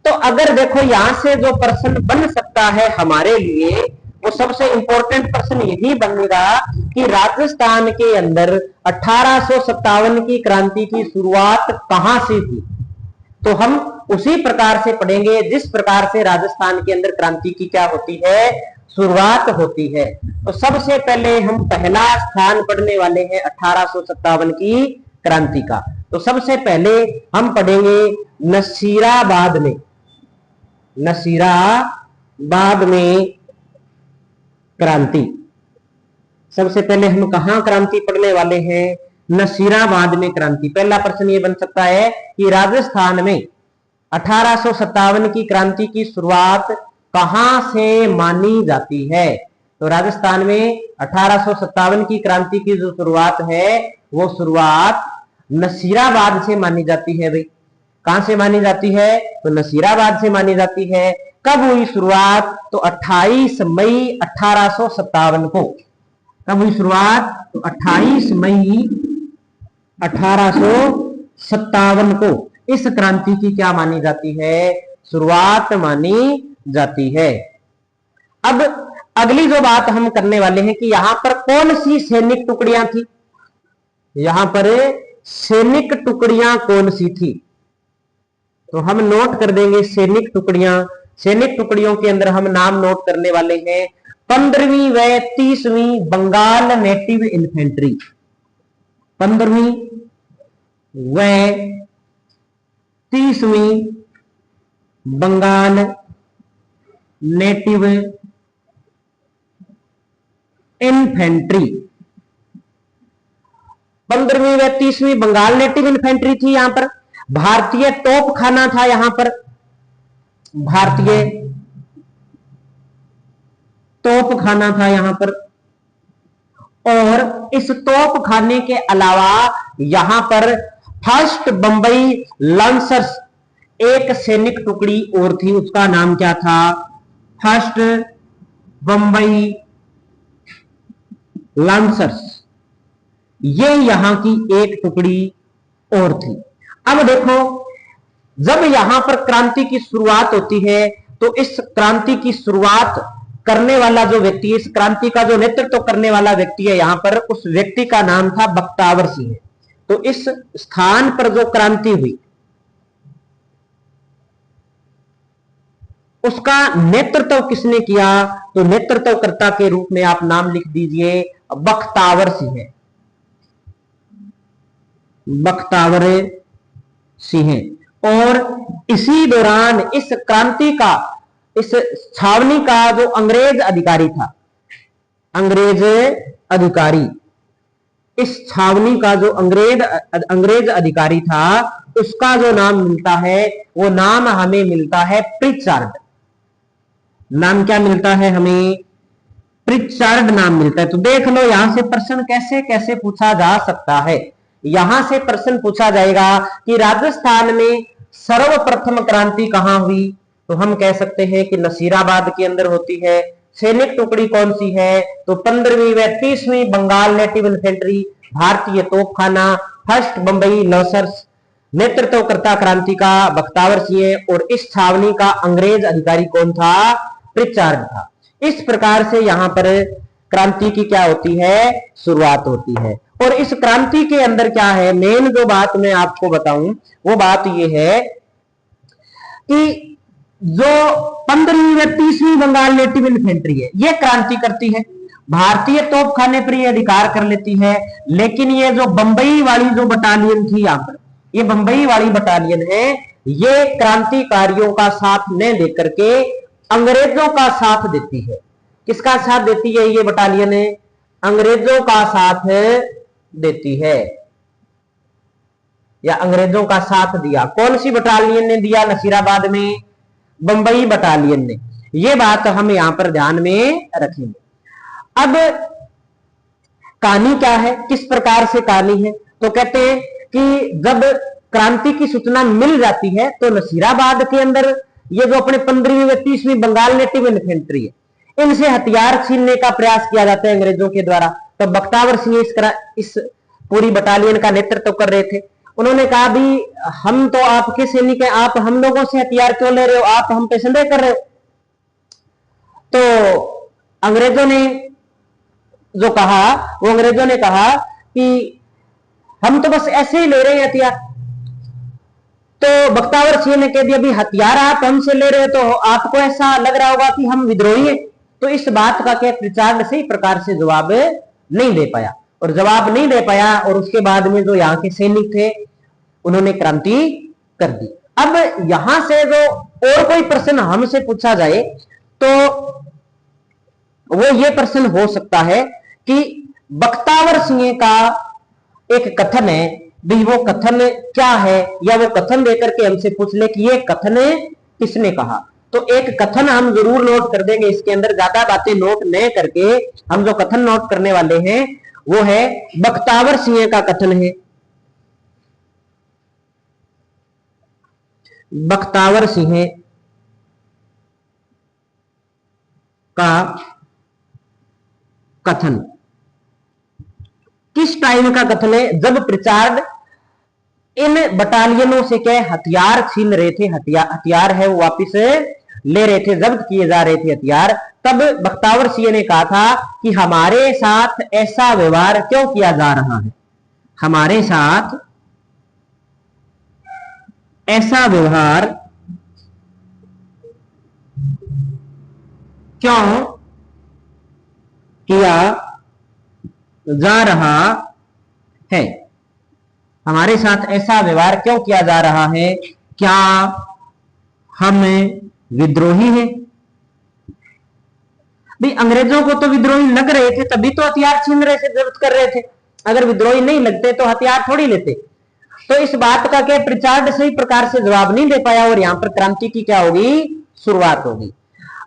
तो अगर देखो यहां से जो प्रश्न बन सकता है हमारे लिए, वो सबसे इंपॉर्टेंट प्रश्न यही बनेगा कि राजस्थान के अंदर 1857 की क्रांति की शुरुआत कहां से थी। तो हम उसी प्रकार से पढ़ेंगे जिस प्रकार से राजस्थान के अंदर क्रांति की क्या होती है, शुरुआत होती है। तो सबसे पहले हम पहला स्थान पढ़ने वाले हैं 1857 की क्रांति का। तो सबसे पहले हम पढ़ेंगे नसीराबाद में, नसीराबाद में क्रांति। सबसे पहले हम कहां क्रांति पढ़ने वाले हैं, नसीराबाद में क्रांति। पहला प्रश्न ये बन सकता है कि राजस्थान में 1857 की क्रांति की शुरुआत कहां से मानी जाती है। तो राजस्थान में 1857 की क्रांति की जो शुरुआत है वो शुरुआत नसीराबाद से मानी जाती है। भाई कहां से मानी जाती है, तो नसीराबाद से मानी जाती है। कब हुई शुरुआत, तो 28 मई 1857 को। कब हुई शुरुआत, तो 28 मई 1857 को इस क्रांति की क्या मानी जाती है, शुरुआत मानी जाती है। अब अगली जो बात हम करने वाले हैं कि यहां पर कौन सी सैनिक टुकड़ियां थी, यहां पर सैनिक टुकड़ियां कौन सी थी। तो हम नोट कर देंगे सैनिक टुकड़ियां। सैनिक टुकड़ियों के अंदर हम नाम नोट करने वाले हैं 15वीं व 30वीं बंगाल नेटिव इन्फेंट्री। 15वीं व 30वीं बंगाल नेटिव इन्फेंट्री। 15वीं व 30वीं बंगाल नेटिव इन्फेंट्री थी यहां पर। भारतीय तोप खाना था यहां पर, भारतीय तोप खाना था यहां पर। और इस तोप खाने के अलावा यहां पर फर्स्ट बंबई लांसर्स एक सैनिक टुकड़ी और थी, उसका नाम क्या था? फर्स्ट बंबई लांसर्स, ये यहां की एक टुकड़ी और थी। अब देखो, जब यहां पर क्रांति की शुरुआत होती है तो इस क्रांति की शुरुआत करने वाला जो व्यक्ति, इस क्रांति का जो नेतृत्व करने वाला व्यक्ति है यहां पर, उस व्यक्ति का नाम था बख्तावर सिंह। तो इस स्थान पर जो क्रांति हुई उसका नेतृत्व किसने किया? तो नेतृत्वकर्ता के रूप में आप नाम लिख दीजिए बख्तावर सिंह, बख्तावर सिंह। और इसी दौरान इस क्रांति का, इस छावनी का जो अंग्रेज अधिकारी था, अंग्रेज अधिकारी, इस छावनी का जो अंग्रेज अधिकारी था, उसका जो नाम मिलता है वो नाम हमें मिलता है प्रिचार्ड। नाम क्या मिलता है हमें? प्रिचार्ड नाम मिलता है। तो देख लो यहां से प्रश्न कैसे कैसे पूछा जा सकता है। यहां से प्रश्न पूछा जाएगा कि राजस्थान में सर्वप्रथम क्रांति कहां हुई? तो हम कह सकते हैं कि नसीराबाद के अंदर होती है। सैनिक टुकड़ी कौन सी है? तो 15वीं व 30वीं बंगाल नेटिव इन्फेंट्री, भारतीय तोपखाना, फर्स्ट बंबई लांसर्स, नेतृत्वकर्ता क्रांति का बख्तावर सिंह, और इस छावनी का अंग्रेज अधिकारी कौन था? प्रिचार्ड था। इस प्रकार से यहां पर क्रांति की क्या होती है? शुरुआत होती है। और इस क्रांति के अंदर क्या है, मेन जो बात मैं आपको बताऊं वो बात यह है कि जो 15वीं व 30वीं बंगाल नेटिव इन्फेंट्री है ये क्रांति करती है, भारतीय तोपखाने पर ये अधिकार कर लेती है। लेकिन ये जो बंबई वाली जो बटालियन थी यहां पर, ये बंबई वाली बटालियन है, ये क्रांतिकारियों का साथ न देकर के अंग्रेजों का साथ देती है। किसका साथ देती है ये बटालियन? अंग्रेजों का साथ देती है, या अंग्रेजों का साथ दिया। कौन सी बटालियन ने दिया नसीराबाद में? बंबई बटालियन ने। ये बात हम यहां पर ध्यान में रखेंगे। अब कहानी क्या है, किस प्रकार से कहानी है? तो कहते हैं कि जब क्रांति की सूचना मिल जाती है तो नसीराबाद के अंदर ये जो अपने 15वीं व 30वीं बंगाल नेटिव इन्फेंट्री है, इनसे हथियार छीनने का प्रयास किया जाता है अंग्रेजों के द्वारा। तो बख्तावर सिंह इस पूरी बटालियन का नेतृत्व कर रहे थे। उन्होंने कहा भी हम तो आपके सैनिक हैं, आप हम लोगों से हथियार क्यों ले रहे हो? आप हम पे संदेह कर रहे हो। तो अंग्रेजों ने जो कहा, वो अंग्रेजों ने कहा कि हम तो बस ऐसे ही ले रहे हैं हथियार। तो बख्तावर सिंह ने कह दिया भी हथियार आप हमसे ले रहे हो तो आपको ऐसा लग रहा होगा कि हम विद्रोही हैं। तो इस बात का क्या प्रिचार्ड सही प्रकार से जवाब नहीं दे पाया, और जवाब नहीं दे पाया, और उसके बाद में जो यहाँ के सैनिक थे उन्होंने क्रांति कर दी। अब यहां से जो और कोई प्रश्न हमसे पूछा जाए तो वो ये प्रश्न हो सकता है कि बख्तावर सिंह का एक कथन है, भी वो कथन क्या है, या वो कथन देकर के हमसे पूछ ले कि ये कथन किसने कहा। तो एक कथन हम जरूर नोट कर देंगे, इसके अंदर ज्यादा बातें नोट न करके हम जो कथन नोट करने वाले हैं वो है बख्तावर सिंह का कथन है। बख्तावर सिंह का कथन किस टाइम का कथन है? जब प्रिचार्ड इन बटालियनों से क्या हथियार छीन रहे थे, हथियार है वो वापिस ले रहे थे, जब्त किए जा रहे थे हथियार। तब बख्तावर सिंह ने कहा था कि हमारे साथ ऐसा व्यवहार क्यों किया जा रहा है, हमारे साथ ऐसा व्यवहार क्यों किया जा रहा है, हमारे साथ ऐसा व्यवहार क्यों किया जा रहा है? क्या हम विद्रोही हैं? भाई अंग्रेजों को तो विद्रोही लग रहे थे, तभी तो हथियार छीन रहे थे, जब्त कर रहे थे। अगर विद्रोही नहीं लगते तो हथियार थोड़ी लेते। तो इस बात का क्या प्रिचार्ड सही प्रकार से जवाब नहीं दे पाया और यहाँ पर क्रांति की क्या होगी, शुरुआत होगी।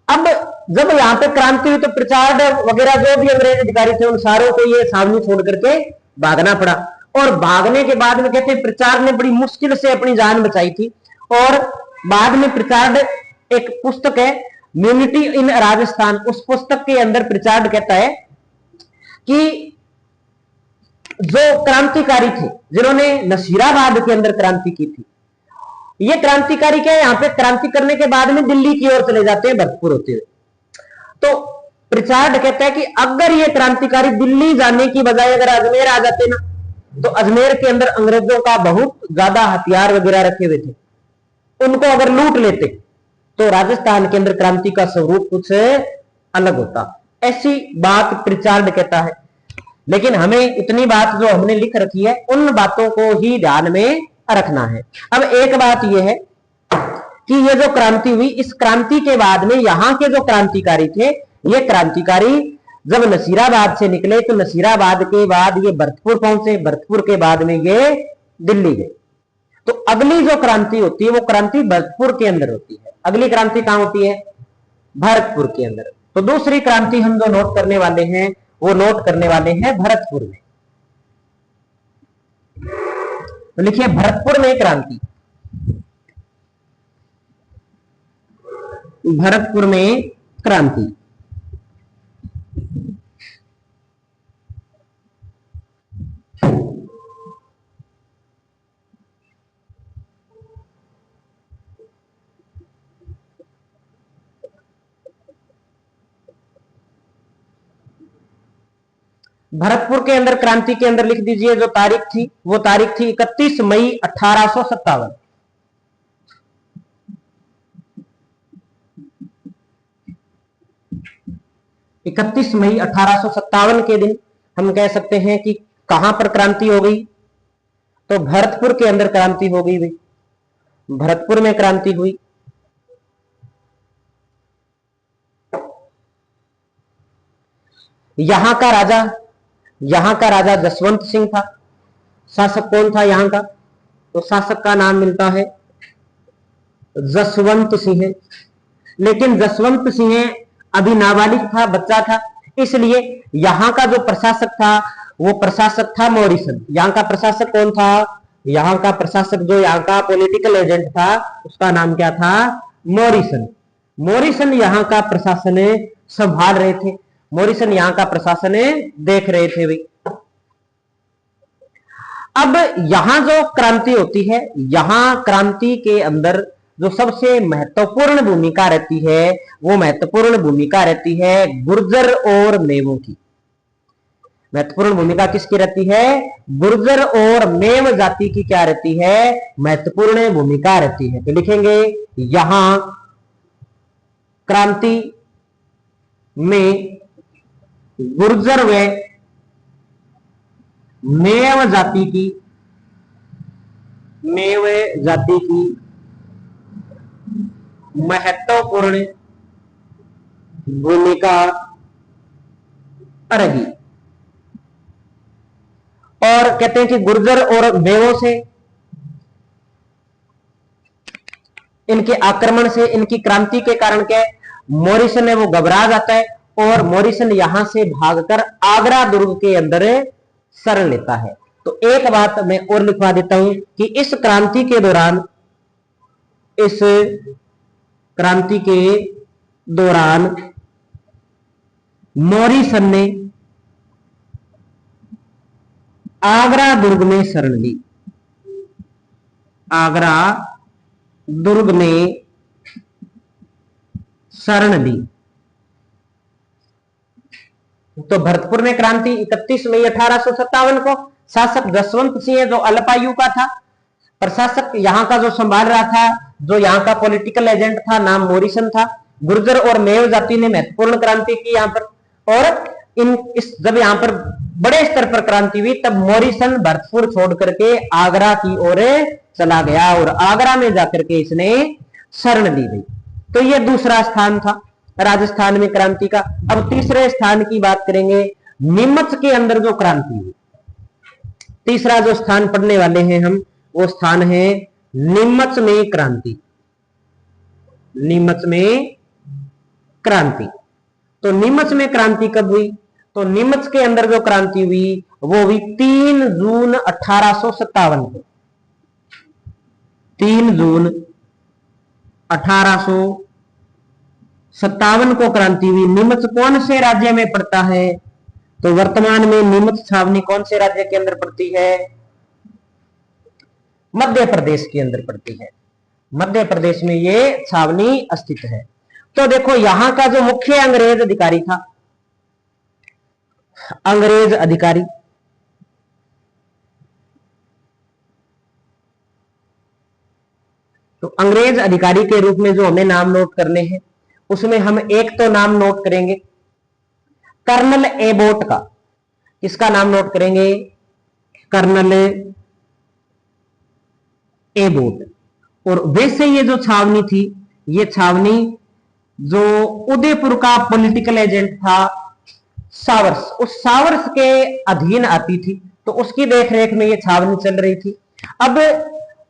अब जब यहाँ पे क्रांति हुई तो प्रिचार्ड वगैरह जो भी अंग्रेज अधिकारी थे उन सारों को ये सावनी छोड़ करके भागना पड़ा। और भागने के बाद में कहते हैं प्रिचार्ड ने बड़ी मुश्किल से अपनी जान बचाई थी। और बाद में प्रिचार्ड, एक पुस्तक है म्यूनिटी इन राजस्थान, उस पुस्तक के अंदर प्रिचार्ड कहता है कि जो क्रांतिकारी थे जिन्होंने नसीराबाद के अंदर क्रांति की थी, ये क्रांतिकारी क्या है, यहाँ पे क्रांति करने के बाद में दिल्ली की ओर चले जाते हैं भरतपुर होते हुए। तो प्रिचार्ड कहता है कि अगर ये क्रांतिकारी दिल्ली जाने की बजाय अगर अजमेर आ जाते ना, तो अजमेर के अंदर अंग्रेजों का बहुत ज्यादा हथियार वगैरह रखे हुए थे, उनको अगर लूट लेते तो राजस्थान के अंदर क्रांति का स्वरूप कुछ अलग होता। ऐसी बात प्रिचार्ड कहता है। लेकिन हमें इतनी बात जो हमने लिख रखी है उन बातों को ही ध्यान में रखना है। अब एक बात यह है कि ये जो क्रांति हुई, इस क्रांति के बाद में यहाँ के जो क्रांतिकारी थे, ये क्रांतिकारी जब नसीराबाद से निकले तो नसीराबाद के बाद ये भरतपुर पहुंचे, भरतपुर के बाद में ये दिल्ली गए। तो अगली जो क्रांति होती है वो क्रांति भरतपुर के अंदर होती है। अगली क्रांति कहां होती है, भरतपुर के अंदर। तो दूसरी क्रांति हम जो नोट करने वाले हैं वो नोट करने वाले हैं भरतपुर में। तो लिखिए भरतपुर में क्रांति, भरतपुर में क्रांति। भरतपुर के अंदर क्रांति के अंदर लिख दीजिए जो तारीख थी, वो तारीख थी 31 मई 1857। 31 मई 1857 के दिन हम कह सकते हैं कि कहां पर क्रांति हो गई, तो भरतपुर के अंदर क्रांति हो गई। भाई भरतपुर में क्रांति हुई। यहां का राजा जसवंत सिंह था। शासक कौन था यहां का, तो शासक का नाम मिलता है जसवंत सिंह। लेकिन जसवंत सिंह अभी नाबालिग था, बच्चा था, इसलिए यहां का जो प्रशासक था वो प्रशासक था मॉरिसन। यहां का प्रशासक कौन था, यहां का प्रशासक जो यहां का पॉलिटिकल एजेंट था उसका नाम क्या था, मॉरिसन। मॉरिसन यहां का प्रशासन संभाल रहे थे, मॉरिसन यहां का प्रशासन देख रहे थे भाई। अब यहां जो क्रांति होती है, यहां क्रांति के अंदर जो सबसे महत्वपूर्ण भूमिका रहती है वो महत्वपूर्ण भूमिका रहती है गुर्जर और मेवों की। महत्वपूर्ण भूमिका किसकी रहती है, गुर्जर और मेव जाति की क्या रहती है, महत्वपूर्ण भूमिका रहती है। तो लिखेंगे यहां क्रांति में गुर्जर व मेव जाति की महत्वपूर्ण भूमिका रही। और कहते हैं कि गुर्जर और मेवों से, इनके आक्रमण से, इनकी क्रांति के कारण क्या मॉरिसन है वो घबरा जाता है और मॉरिसन यहां से भागकर आगरा दुर्ग के अंदर शरण लेता है। तो एक बात मैं और लिखवा देता हूं कि इस क्रांति के दौरान मॉरिसन ने आगरा दुर्ग में शरण ली। आगरा दुर्ग में शरण ली। तो भरतपुर में क्रांति 31 मई 1857 को। शासक जसवंत सिंह जो अल्पायु का था, प्रशासक यहां का जो संभाल रहा था, जो यहां का पॉलिटिकल एजेंट था, नाम मॉरिसन था। गुर्जर और मेव जाति ने महत्वपूर्ण क्रांति की यहां पर। और जब यहां पर बड़े स्तर पर क्रांति हुई तब मॉरिसन भरतपुर छोड़ करके आगरा की ओर चला गया और आगरा में जाकर के इसने शरण ली गई। तो यह दूसरा स्थान था। राजस्थान में क्रांति का। अब तीसरे स्थान की बात करेंगे, नीमच के अंदर जो क्रांति हुई। तीसरा जो स्थान पढ़ने वाले हैं हम, वो स्थान है नीमच में क्रांति। नीमच में क्रांति। तो नीमच में क्रांति कब हुई? तो नीमच के अंदर जो क्रांति हुई वो हुई 3 जून 1857 को। 3 जून 1857 को क्रांति हुई। नीमच कौन से राज्य में पड़ता है? तो वर्तमान में नीमच छावनी कौन से राज्य के अंदर पड़ती है? मध्य प्रदेश के अंदर पड़ती है। मध्य प्रदेश में ये छावनी स्थित है। तो देखो यहां का जो मुख्य अंग्रेज अधिकारी था, अंग्रेज अधिकारी, तो अंग्रेज अधिकारी के रूप में जो हमें नाम नोट करने हैं, उसमें हम एक तो नाम नोट करेंगे कर्नल एबोट का। किसका नाम नोट करेंगे? Colonel Abbott. और वैसे ये जो छावनी थी, ये छावनी जो उदयपुर का पॉलिटिकल एजेंट था सावर्स, उस सावर्स के अधीन आती थी। तो उसकी देखरेख में ये छावनी चल रही थी। अब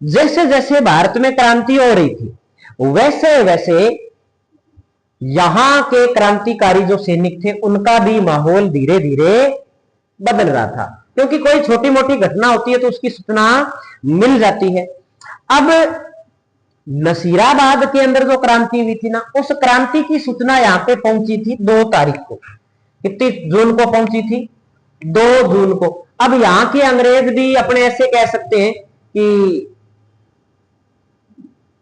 जैसे जैसे भारत में क्रांति हो रही थी, वैसे वैसे यहां के क्रांतिकारी जो सैनिक थे, उनका भी माहौल धीरे धीरे बदल रहा था। क्योंकि कोई छोटी मोटी घटना होती है तो उसकी सूचना मिल जाती है। अब नसीराबाद के अंदर जो क्रांति हुई थी ना, उस क्रांति की सूचना यहां पे पहुंची थी 2 तारीख को। कितनी जून को पहुंची थी? 2 जून को। अब यहां के अंग्रेज भी अपने ऐसे कह सकते हैं कि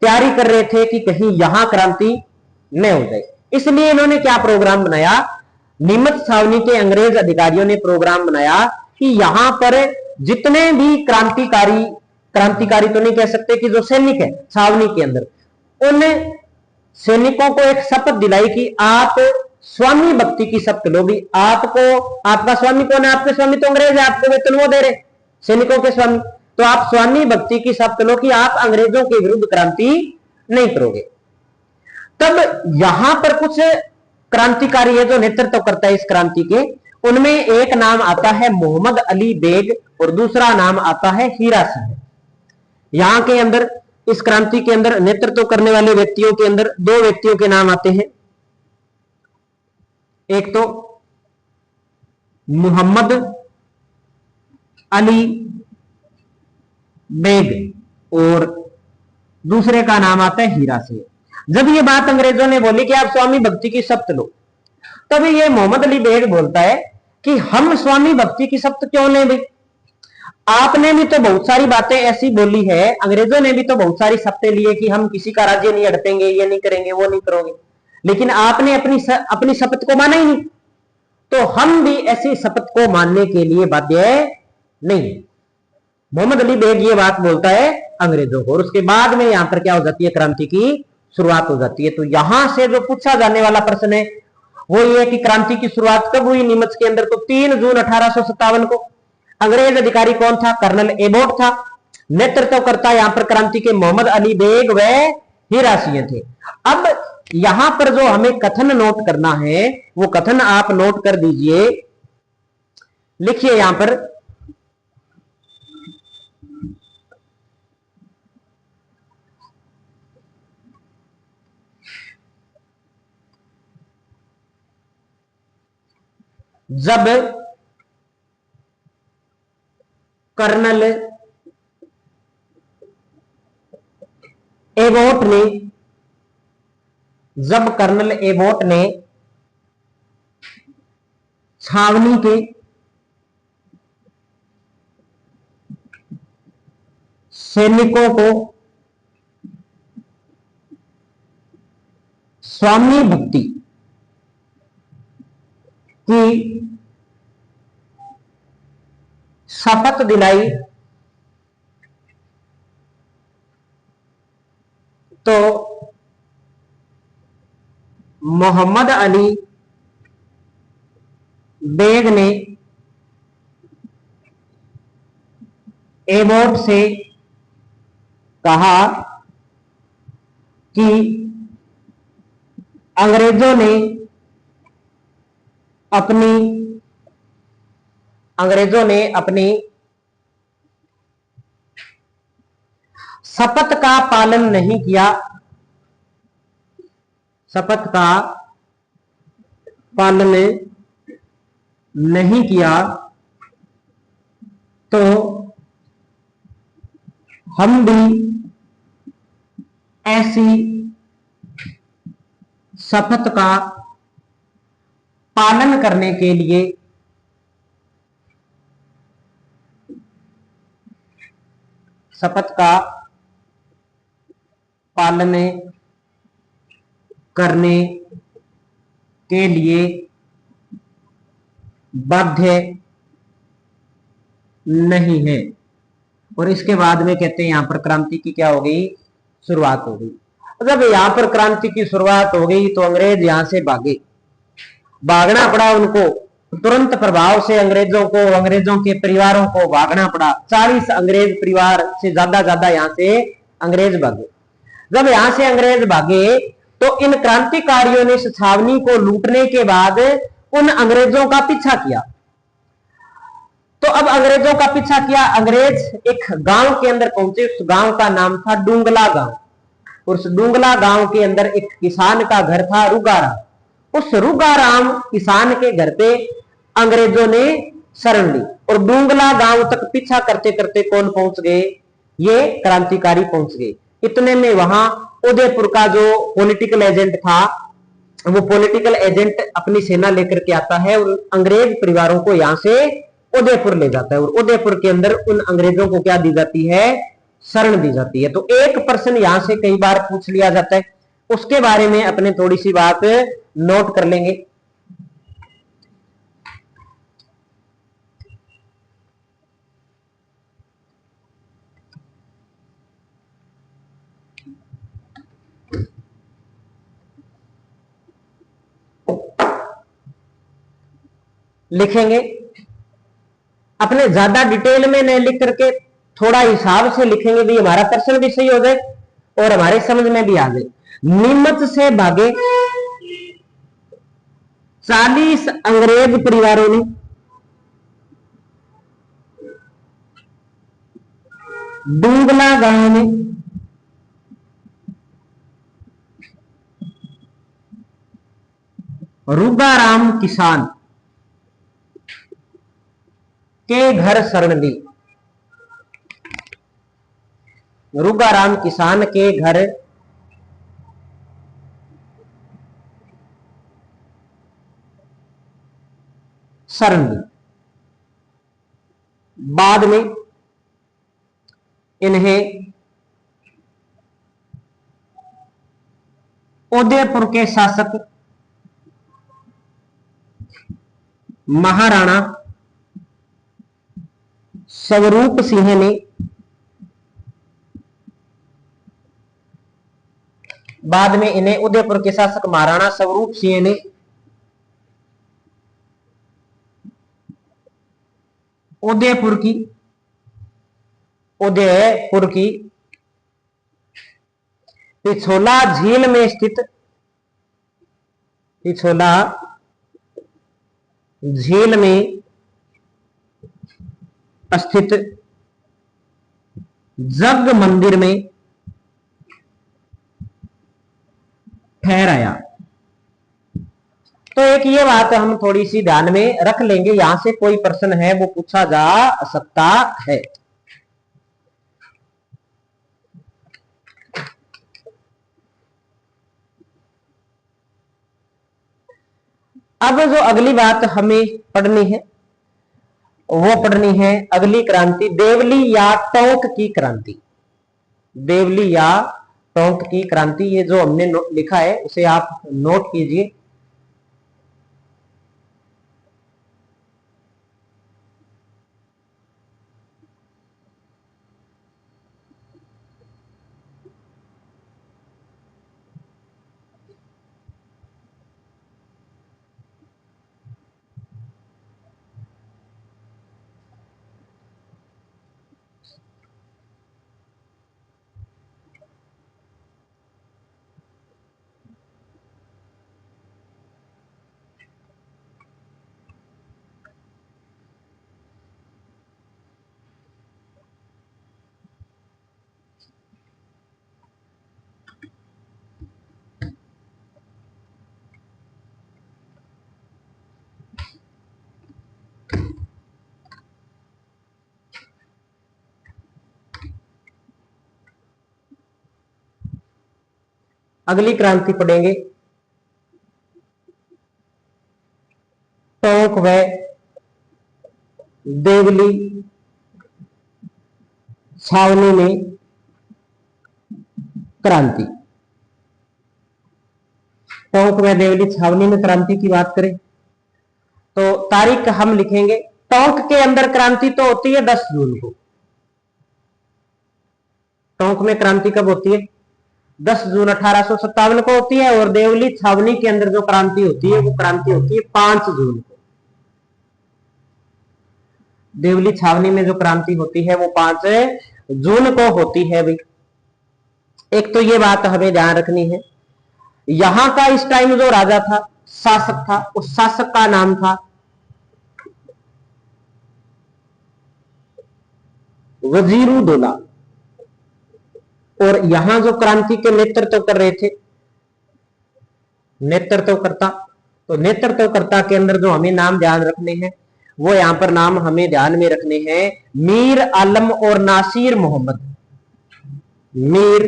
तैयारी कर रहे थे कि कहीं यहां क्रांति न हो जाए। इसलिए इन्होंने क्या प्रोग्राम बनाया? नीमच छावनी के अंग्रेज अधिकारियों ने प्रोग्राम बनाया कि यहां पर जितने भी क्रांतिकारी, क्रांतिकारी तो नहीं कह सकते, कि जो सैनिक है छावनी के अंदर, उन सैनिकों को एक शपथ दिलाई कि आप स्वामी भक्ति की शपथ लो भी। आपको, आपका स्वामी कौन है? आपके स्वामी तो अंग्रेज है, आपको वेतन वो दे रहे सैनिकों के स्वामी। तो आप स्वामी भक्ति की शपथ लो कि आप अंग्रेजों के विरुद्ध क्रांति नहीं करोगे। तब यहां पर कुछ क्रांतिकारी है जो नेतृत्व करता है इस क्रांति के। उनमें एक नाम आता है मोहम्मद अली बेग और दूसरा नाम आता है हीरा सिंह। यहां के अंदर, इस क्रांति के अंदर नेतृत्व करने वाले व्यक्तियों के अंदर 2 व्यक्तियों के नाम आते हैं। एक तो मोहम्मद अली बेग और दूसरे का नाम आता है हीरा सिंह। जब ये बात अंग्रेजों ने बोली कि आप स्वामी भक्ति की शपथ लो, तभी ये मोहम्मद अली बेग बोलता है कि हम स्वामी भक्ति की शपथ क्यों लें भाई? आपने भी तो बहुत सारी बातें ऐसी बोली है, अंग्रेजों ने भी तो बहुत सारी शपथें ली है कि हम किसी का राज्य नहीं हड़पेंगे, ये नहीं करेंगे, वो नहीं करोगे, लेकिन आपने अपनी शपथ को माना ही नहीं। तो हम भी ऐसी शपथ को मानने के लिए बाध्य नहीं। मोहम्मद अली बेग ये बात बोलता है अंग्रेजों को, और उसके बाद में यहां पर क्या हो जाती है? क्रांति की शुरुआत हो जाती है। तो यहां से जो पूछा जाने वाला प्रश्न है वो ये है कि क्रांति की शुरुआत कब हुई नीमच के अंदर? तो 3 जून 1857 को। अंग्रेज अधिकारी कौन था? कर्नल एबोट था। नेतृत्वकर्ता यहां पर क्रांति के मोहम्मद अली बेग व हीरा सिंह थे। अब यहां पर जो हमें कथन नोट करना है, वो कथन आप नोट कर दीजिए। लिखिए यहां पर, जब कर्नल एबोट ने, जब कर्नल एबोट ने छावनी के सैनिकों को स्वामी भक्ति की शपथ दिलाई, तो मोहम्मद अली बेग ने एबोट से कहा कि अंग्रेजों ने अपनी अंग्रेजों ने अपनी शपथ का पालन नहीं किया, शपथ का पालन नहीं किया, तो हम भी ऐसी शपथ का पालन करने के लिए शपथ का पालन करने के लिए बाध्य नहीं है। और इसके बाद में कहते हैं यहां पर क्रांति की क्या हो गई, शुरुआत हो गई। जब यहां पर क्रांति की शुरुआत हो गई तो अंग्रेज यहां से भागे, भागना पड़ा उनको, तुरंत प्रभाव से अंग्रेजों को, अंग्रेजों के परिवारों को भागना पड़ा। 40 अंग्रेज परिवार से ज्यादा यहां से अंग्रेज भागे। जब यहां से अंग्रेज भागे तो इन क्रांतिकारियों ने इस छावनी को लूटने के बाद उन अंग्रेजों का पीछा किया। तो अब अंग्रेजों का पीछा किया, अंग्रेज एक गांव के अंदर पहुंचे, उस गांव का नाम था डूंगला गांव। उस डूंगला गांव के अंदर एक किसान का घर था, रुगाराम। उस रुगाराम किसान के घर पे अंग्रेजों ने शरण ली और डूंगला गांव तक पीछा करते करते कौन पहुंच गए, ये क्रांतिकारी पहुंच गए। इतने में वहां उदयपुर का जो पॉलिटिकल एजेंट था, वो पॉलिटिकल एजेंट अपनी सेना लेकर के आता है और अंग्रेज परिवारों को यहां से उदयपुर ले जाता है। और उदयपुर के अंदर उन अंग्रेजों को क्या दी जाती है, शरण दी जाती है। तो एक पर्सन यहां से कई बार पूछ लिया जाता है, उसके बारे में अपने थोड़ी सी बात नोट कर लेंगे। लिखेंगे अपने ज्यादा डिटेल में नहीं लिख करके थोड़ा हिसाब से लिखेंगे भी, हमारा प्रश्न भी सही हो जाए और हमारे समझ में भी आ जाए। नीमच से भागे 40 अंग्रेज परिवारों ने डूंगला गांव में रुगाराम किसान के घर शरण ली। रुगाराम किसान के घर शरण ली। बाद में इन्हें उदयपुर के शासक महाराणा स्वरूप सिंह ने, बाद में इन्हें उदयपुर के शासक महाराणा स्वरूप सिंह ने उदयपुर की पिछोला झील में स्थित, पिछोला झील में स्थित जग मंदिर में ठहराया। तो एक ये बात हम थोड़ी सी ध्यान में रख लेंगे, यहां से कोई प्रश्न है वो पूछा जा सकता है। अब जो अगली बात हमें पढ़नी है वो पढ़नी है अगली क्रांति, देवली या टोंक की क्रांति। देवली या टोंक की क्रांति, ये जो हमने लिखा है उसे आप नोट कीजिए। अगली क्रांति पढ़ेंगे टोंक व देवली छावनी में क्रांति। टोंक व देवली छावनी में क्रांति की बात करें तो तारीख हम लिखेंगे। टोंक के अंदर क्रांति तो होती है 10 जून को। टोंक में क्रांति कब होती है? 10 जून 1857 को होती है। और देवली छावनी के अंदर जो क्रांति होती है वो क्रांति होती है 5 जून को। देवली छावनी में जो क्रांति होती है वो 5 जून को होती है भाई। एक तो ये बात हमें ध्यान रखनी है। यहां का इस टाइम जो राजा था, शासक था, उस शासक का नाम था वजीरुद्दौला। और यहां जो क्रांति के नेतृत्व कर रहे थे, नेतृत्वकर्ता, तो नेतृत्वकर्ता के अंदर जो हमें नाम ध्यान रखने हैं वो यहां पर नाम हमें ध्यान में रखने हैं मीर आलम और नासिर मोहम्मद। मीर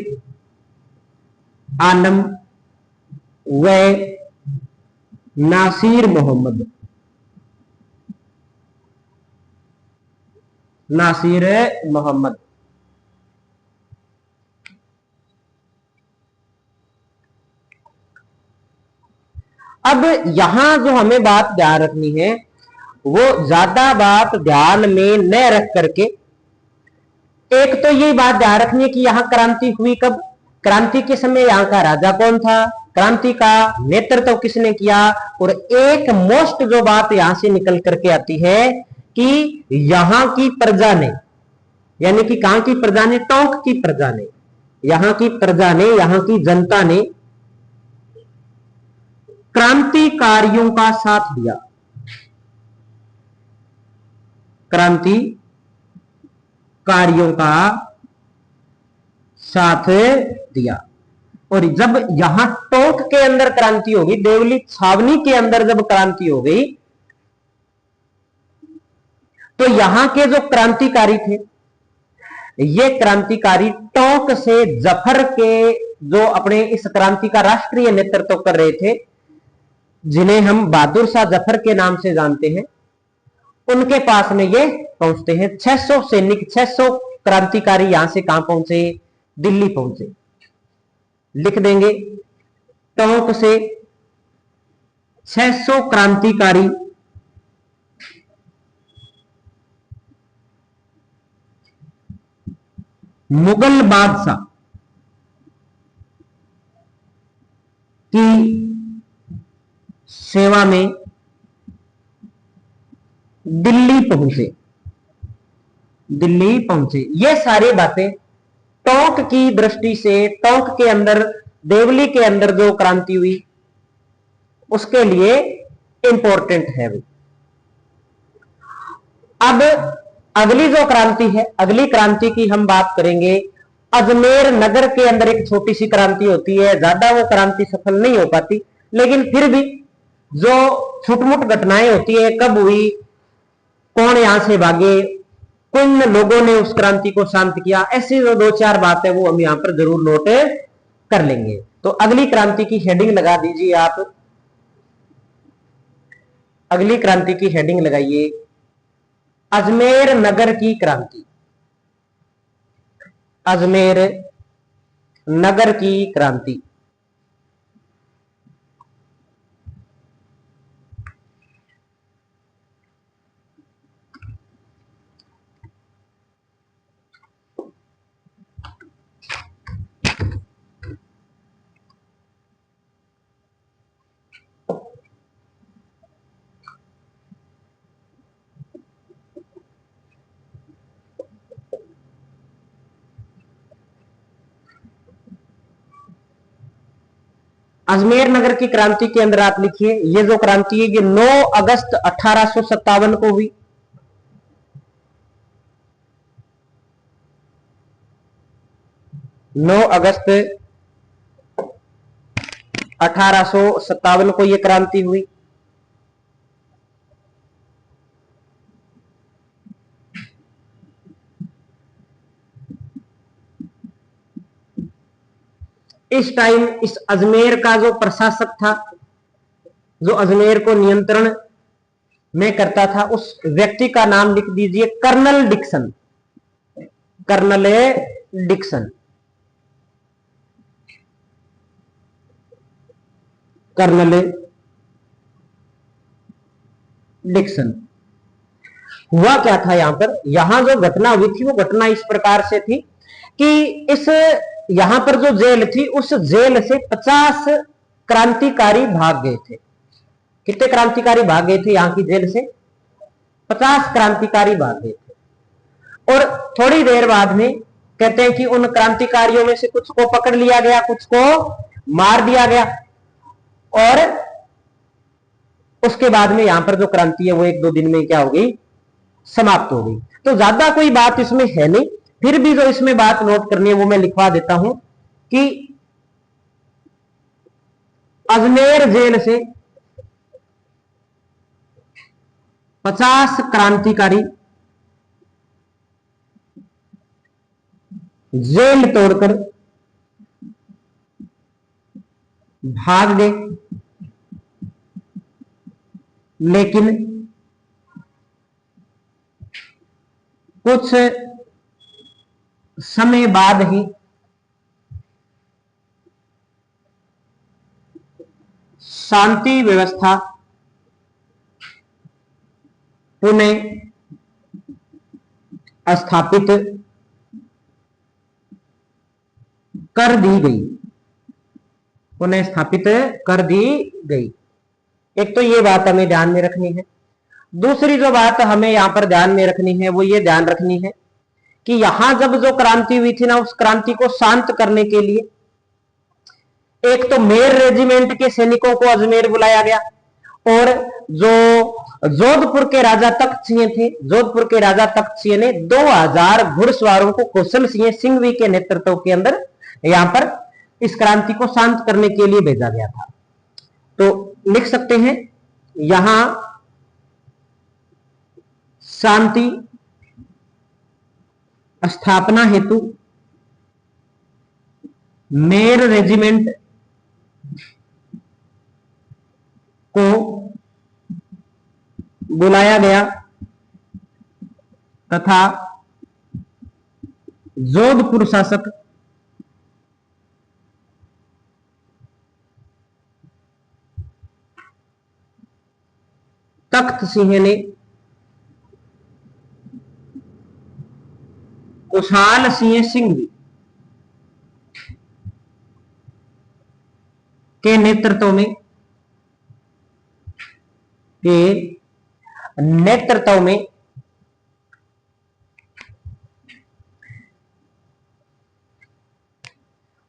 आलम व नासिर मोहम्मद। नासिर मोहम्मद। अब यहां जो हमें बात ध्यान रखनी है वो ज्यादा बात ध्यान में न रख करके, एक तो ये बात ध्यान रखनी है कि यहां क्रांति हुई कब, क्रांति के समय यहां का राजा कौन था, क्रांति का नेतृत्व किसने किया। और एक मोस्ट जो बात यहां से निकल करके आती है कि यहां की प्रजा ने, यानी कि कहां की प्रजा ने, टोंक की प्रजा ने, यहां की प्रजा ने, यहां की जनता ने क्रांतिकारियों का साथ दिया। क्रांतिकारियों का साथ दिया। और जब यहां टोंक के अंदर क्रांति होगी, देवली छावनी के अंदर जब क्रांति हो गई, तो यहां के जो क्रांतिकारी थे, ये क्रांतिकारी टोंक से जफर के, जो अपने इस क्रांति का राष्ट्रीय नेतृत्व कर रहे थे, जिन्हें हम बहादुर शाह जफर के नाम से जानते हैं, उनके पास में ये पहुंचते हैं। 600 सैनिक, 600 क्रांतिकारी यहां से कहां पहुंचे? दिल्ली पहुंचे। लिख देंगे टोंक से 600 क्रांतिकारी मुगल बादशाह की सेवा में दिल्ली पहुंचे। दिल्ली पहुंचे। ये सारी बातें टोंक की दृष्टि से, टोंक के अंदर, देवली के अंदर जो क्रांति हुई उसके लिए इंपॉर्टेंट है। अब अगली जो क्रांति है, अगली क्रांति की हम बात करेंगे। अजमेर नगर के अंदर एक छोटी सी क्रांति होती है, ज्यादा वो क्रांति सफल नहीं हो पाती, लेकिन फिर भी जो छुटमुट घटनाएं होती है, कब हुई, कौन यहां से भागे, किन लोगों ने उस क्रांति को शांत किया, ऐसी जो 2-4 बातें वो हम यहां पर जरूर नोट कर लेंगे। तो अगली क्रांति की हेडिंग लगा दीजिए आप। अगली क्रांति की हेडिंग लगाइए अजमेर नगर की क्रांति। अजमेर नगर की क्रांति। अजमेर नगर की क्रांति के अंदर आप लिखिए, ये जो क्रांति है ये 9 अगस्त 1857 को हुई। 9 अगस्त 1857 को ये क्रांति हुई। इस टाइम इस अजमेर का जो प्रशासक था, जो अजमेर को नियंत्रण में करता था, उस व्यक्ति का नाम लिख दीजिए colonel Dixon. Colonel Dixon. Colonel Dixon. हुआ क्या था यहां पर, यहां जो घटना हुई थी वो घटना इस प्रकार से थी कि इस यहां पर जो जेल थी, उस जेल से 50 क्रांतिकारी भाग गए थे। कितने क्रांतिकारी भाग गए थे यहां की जेल से? 50 क्रांतिकारी भाग गए थे। और थोड़ी देर बाद में कहते हैं कि उन क्रांतिकारियों में से कुछ को पकड़ लिया गया, कुछ को मार दिया गया, और उसके बाद में यहां पर जो क्रांति है वो 1-2 दिन में क्या हो गई, समाप्त हो गई। तो ज्यादा कोई बात इसमें है नहीं, फिर भी जो इसमें बात नोट करनी है वो मैं लिखवा देता हूं कि अजमेर जेल से 50 क्रांतिकारी जेल तोड़कर भाग गए, लेकिन कुछ समय बाद ही शांति व्यवस्था पुनः स्थापित कर दी गई। पुनः स्थापित कर दी गई। एक तो ये बात हमें ध्यान में रखनी है। दूसरी जो बात हमें यहां पर ध्यान में रखनी है वो ये ध्यान रखनी है कि यहां जब जो क्रांति हुई थी ना, उस क्रांति को शांत करने के लिए एक तो मेर रेजिमेंट के सैनिकों को अजमेर बुलाया गया, और जो जोधपुर के राजा तख्त सिंह थे, जोधपुर के राजा तख्त सिंह ने 2000 घुड़सवारों को कौशल सिंह सिंघवी के नेतृत्व के अंदर यहां पर इस क्रांति को शांत करने के लिए भेजा गया था। तो लिख सकते हैं यहां शांति स्थापना हेतु मेर रेजिमेंट को बुलाया गया तथा जोधपुर शासक तख्त सिंह ने कुशाल सिंह सिंघवी के नेतृत्व में के नेतृत्व में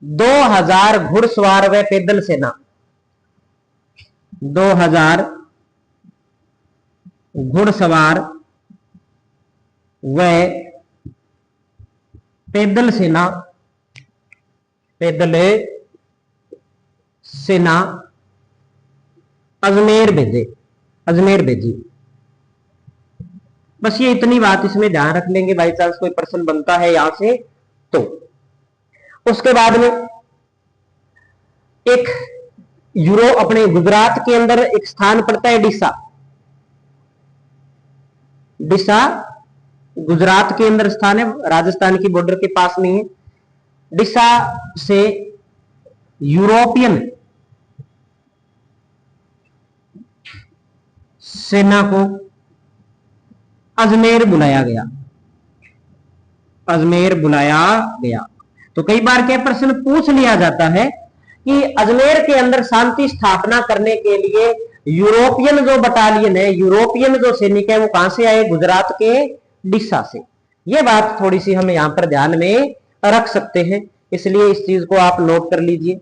2000 घुड़सवार व पैदल सेना, 2000 घुड़सवार व पैदल सेना, पैदल सेना अजमेर भेजे, अजमेर भेजी। बस ये इतनी बात इसमें ध्यान रख लेंगे, बाई चांस कोई प्रश्न बनता है यहां से तो। उसके बाद में एक यूरोप अपने गुजरात के अंदर एक स्थान पड़ता है डिसा। डिसा गुजरात के अंदर स्थान है, राजस्थान की बॉर्डर के पास नहीं है। डिसा से यूरोपियन सेना को अजमेर बुलाया गया, अजमेर बुलाया गया। तो कई बार क्या प्रश्न पूछ लिया जाता है कि अजमेर के अंदर शांति स्थापना करने के लिए यूरोपियन जो बटालियन है, यूरोपियन जो सैनिक है वो कहां से आए? गुजरात के डिसा से। ये बात थोड़ी सी हम यहां पर ध्यान में रख सकते हैं, इसलिए इस चीज को आप नोट कर लीजिए।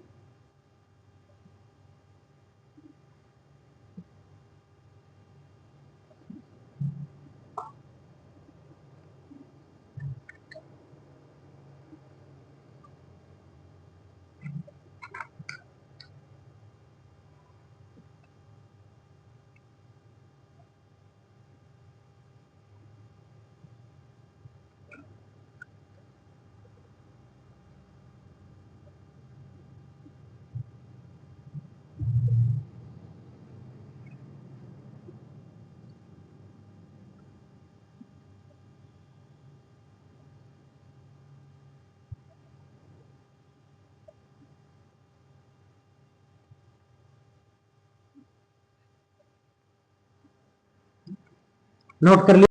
नोट कर लिया।